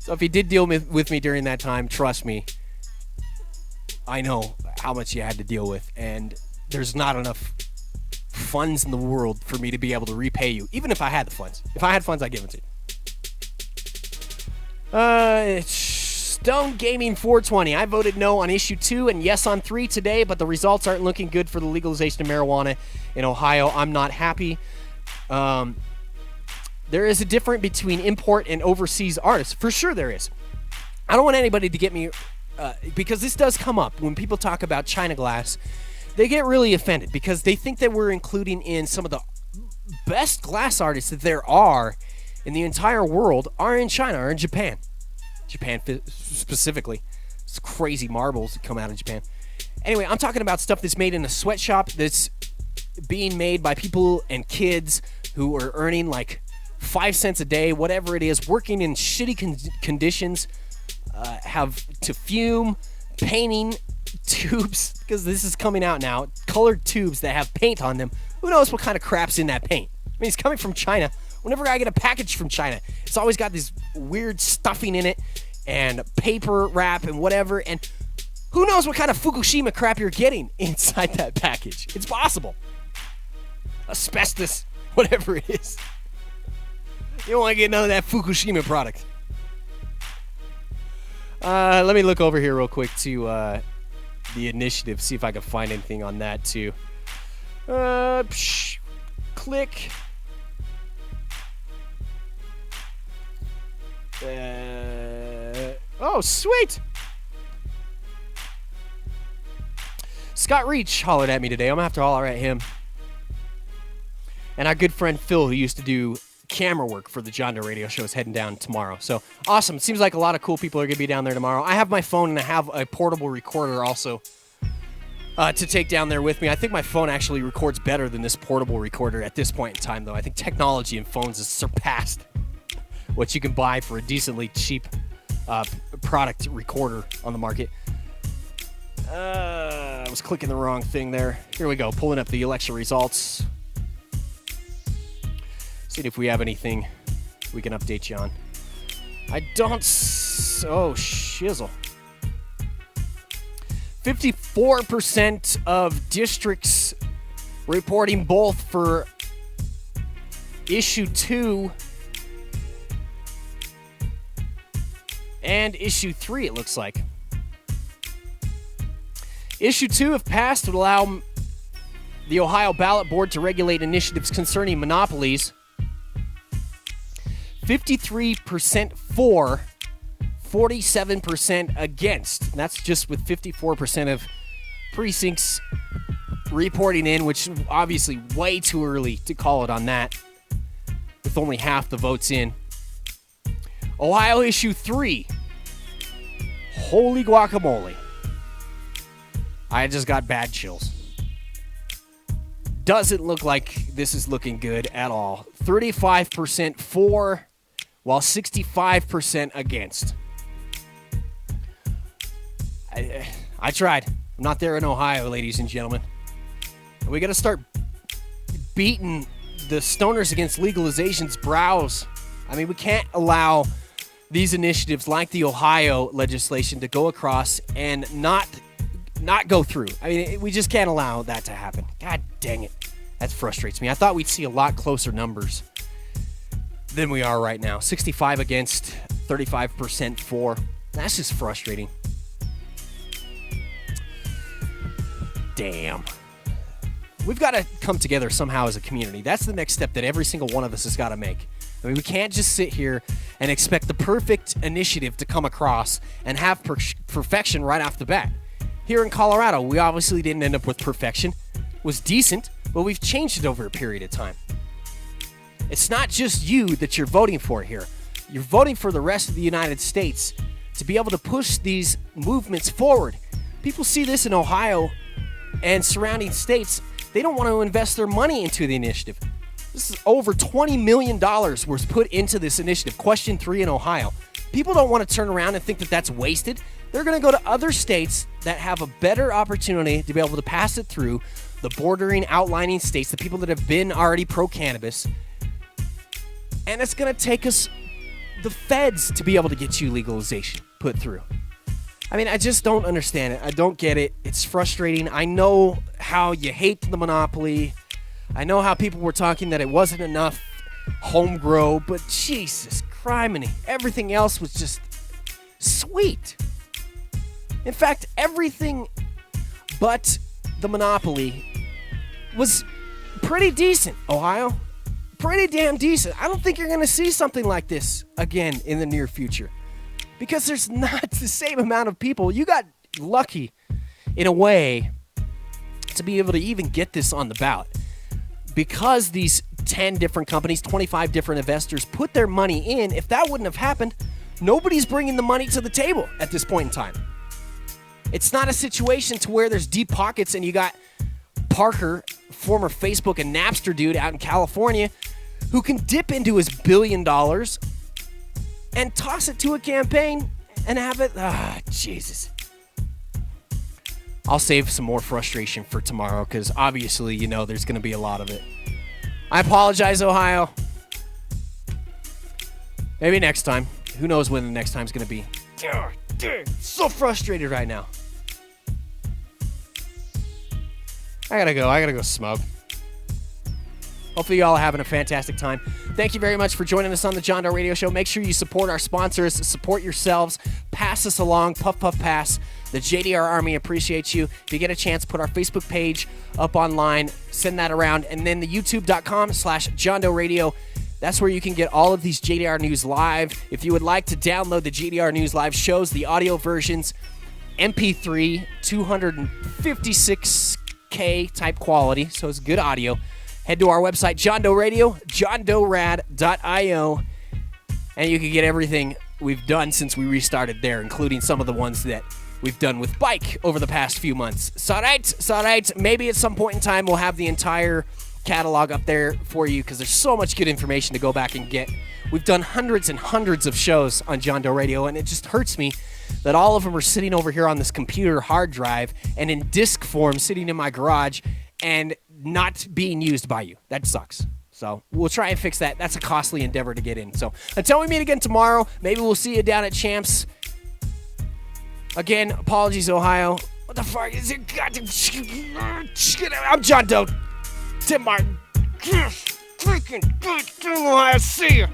So if you did deal with me during that time, trust me, I know how much you had to deal with, and there's not enough funds in the world for me to be able to repay you, even if I had the funds. If I had funds, I'd give them to you. Stone Gaming 420. I voted no on issue 2 and yes on 3 today, but the results aren't looking good for the legalization of marijuana in Ohio. I'm not happy. There is a difference between import and overseas artists. For sure there is. I don't want anybody to get me... because this does come up. When people talk about China glass, they get really offended because they think that we're including in some of the best glass artists that there are in the entire world are in China or in Japan. Japan specifically. It's crazy marbles that come out of Japan. Anyway, I'm talking about stuff that's made in a sweatshop that's being made by people and kids who are earning like 5 cents a day, whatever it is, working in shitty conditions, have to fume, painting tubes, because this is coming out now, colored tubes that have paint on them. Who knows what kind of crap's in that paint? I mean, it's coming from China. Whenever I get a package from China, it's always got this weird stuffing in it and paper wrap and whatever, and who knows what kind of Fukushima crap you're getting inside that package. It's possible. Asbestos, whatever it is. You don't want to get none of that Fukushima product. Let me look over here real quick to the initiative, see if I can find anything on that too. Click. Oh, sweet. Scott Reach hollered at me today. I'm going to have to holler at him. And our good friend Phil, who used to do camera work for the John Doe Radio Show, is heading down tomorrow. So, awesome. It seems like a lot of cool people are going to be down there tomorrow. I have my phone, and I have a portable recorder also to take down there with me. I think my phone actually records better than this portable recorder at this point in time, though. I think technology in phones has surpassed what you can buy for a decently cheap product recorder on the market. I was clicking the wrong thing there. Here we go, pulling up the election results. See if we have anything we can update you on. I don't... Oh, shizzle. 54% of districts reporting both for issue 2 and issue 3, it looks like. Issue 2, if passed, would allow the Ohio Ballot Board to regulate initiatives concerning monopolies. 53% for, 47% against. And that's just with 54% of precincts reporting in, which obviously way too early to call it on that, with only half the votes in. Ohio issue 3. Holy guacamole. I just got bad chills. Doesn't look like this is looking good at all. 35% for, while 65% against. I tried. I'm not there in Ohio, ladies and gentlemen. We got to start beating the stoners against legalization's brows. I mean, we can't allow these initiatives like the Ohio legislation to go across and not go through. I mean, we just can't allow that to happen. God dang it. That frustrates me. I thought we'd see a lot closer numbers than we are right now. 65 against, 35% for. That's just frustrating. Damn. We've got to come together somehow as a community. That's the next step that every single one of us has got to make. I mean, we can't just sit here and expect the perfect initiative to come across and have perfection right off the bat. Here in Colorado, we obviously didn't end up with perfection. It was decent, but we've changed it over a period of time. It's not just you that you're voting for here. You're voting for the rest of the United States to be able to push these movements forward. People see this in Ohio and surrounding states. They don't want to invest their money into the initiative. This is over $20 million was put into this initiative, Question 3 in Ohio. People don't want to turn around and think that that's wasted. They're going to go to other states that have a better opportunity to be able to pass it through, the bordering, outlining states, the people that have been already pro-cannabis. And it's going to take us, the feds, to be able to get you legalization put through. I mean, I just don't understand it. I don't get it. It's frustrating. I know how you hate the monopoly. I know how people were talking that it wasn't enough home grow, but Jesus criminy, everything else was just sweet. In fact, everything but the monopoly was pretty decent, Ohio. Pretty damn decent. I don't think you're going to see something like this again in the near future, because there's not the same amount of people. You got lucky in a way to be able to even get this on the ballot, because these 10 different companies, 25 different investors put their money in. If that wouldn't have happened, nobody's bringing the money to the table at this point in time. It's not a situation to where there's deep pockets and you got Parker, former Facebook and Napster dude out in California, who can dip into his $1 billion and toss it to a campaign and have it. Jesus. I'll save some more frustration for tomorrow, because obviously, you know, there's going to be a lot of it. I apologize, Ohio. Maybe next time. Who knows when the next time's going to be. So frustrated right now. I gotta go smoke. Hopefully y'all are having a fantastic time. Thank you very much for joining us on the John Doe Radio Show. Make sure you support our sponsors, support yourselves, pass us along, puff, puff, pass. The JDR Army appreciates you. If you get a chance, put our Facebook page up online, send that around, and then the youtube.com/John Doe Radio. That's where you can get all of these JDR News Live. If you would like to download the JDR News Live shows, the audio versions, MP3, 256K type quality, so it's good audio. Head to our website, John Doe Radio, johndoerad.io, and you can get everything we've done since we restarted there, including some of the ones that we've done with Bike over the past few months. It's all right. Maybe at some point in time we'll have the entire catalog up there for you, because there's so much good information to go back and get. We've done hundreds and hundreds of shows on John Doe Radio, and it just hurts me that all of them are sitting over here on this computer hard drive and in disc form sitting in my garage and not being used by you. That sucks. So we'll try and fix that. That's a costly endeavor to get in. So until we meet again tomorrow, maybe we'll see you down at Champs. Again, apologies, Ohio. What the fuck is it? I'm John Doe. Tim Martin. Freaking good. Ohio. See ya.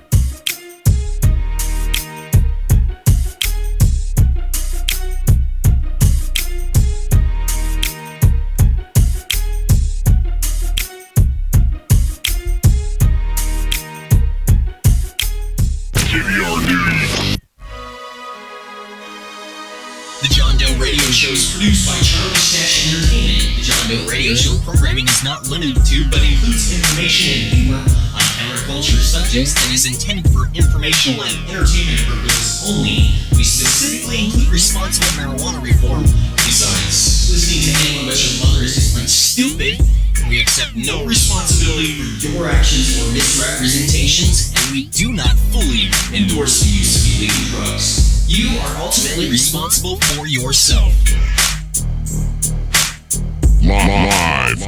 The John Doe Radio Show is produced by Charlie Stash Entertainment. The John Doe Radio Show programming is not limited to, but includes information and humor on counterculture subjects that is intended for informational and entertainment purposes only. We specifically include responsible marijuana reform. Besides, listening to anyone but your mother is just plain stupid. We accept no responsibility for your actions or misrepresentations, and we do not fully endorse the use of illegal drugs. You are ultimately responsible for yourself. Live.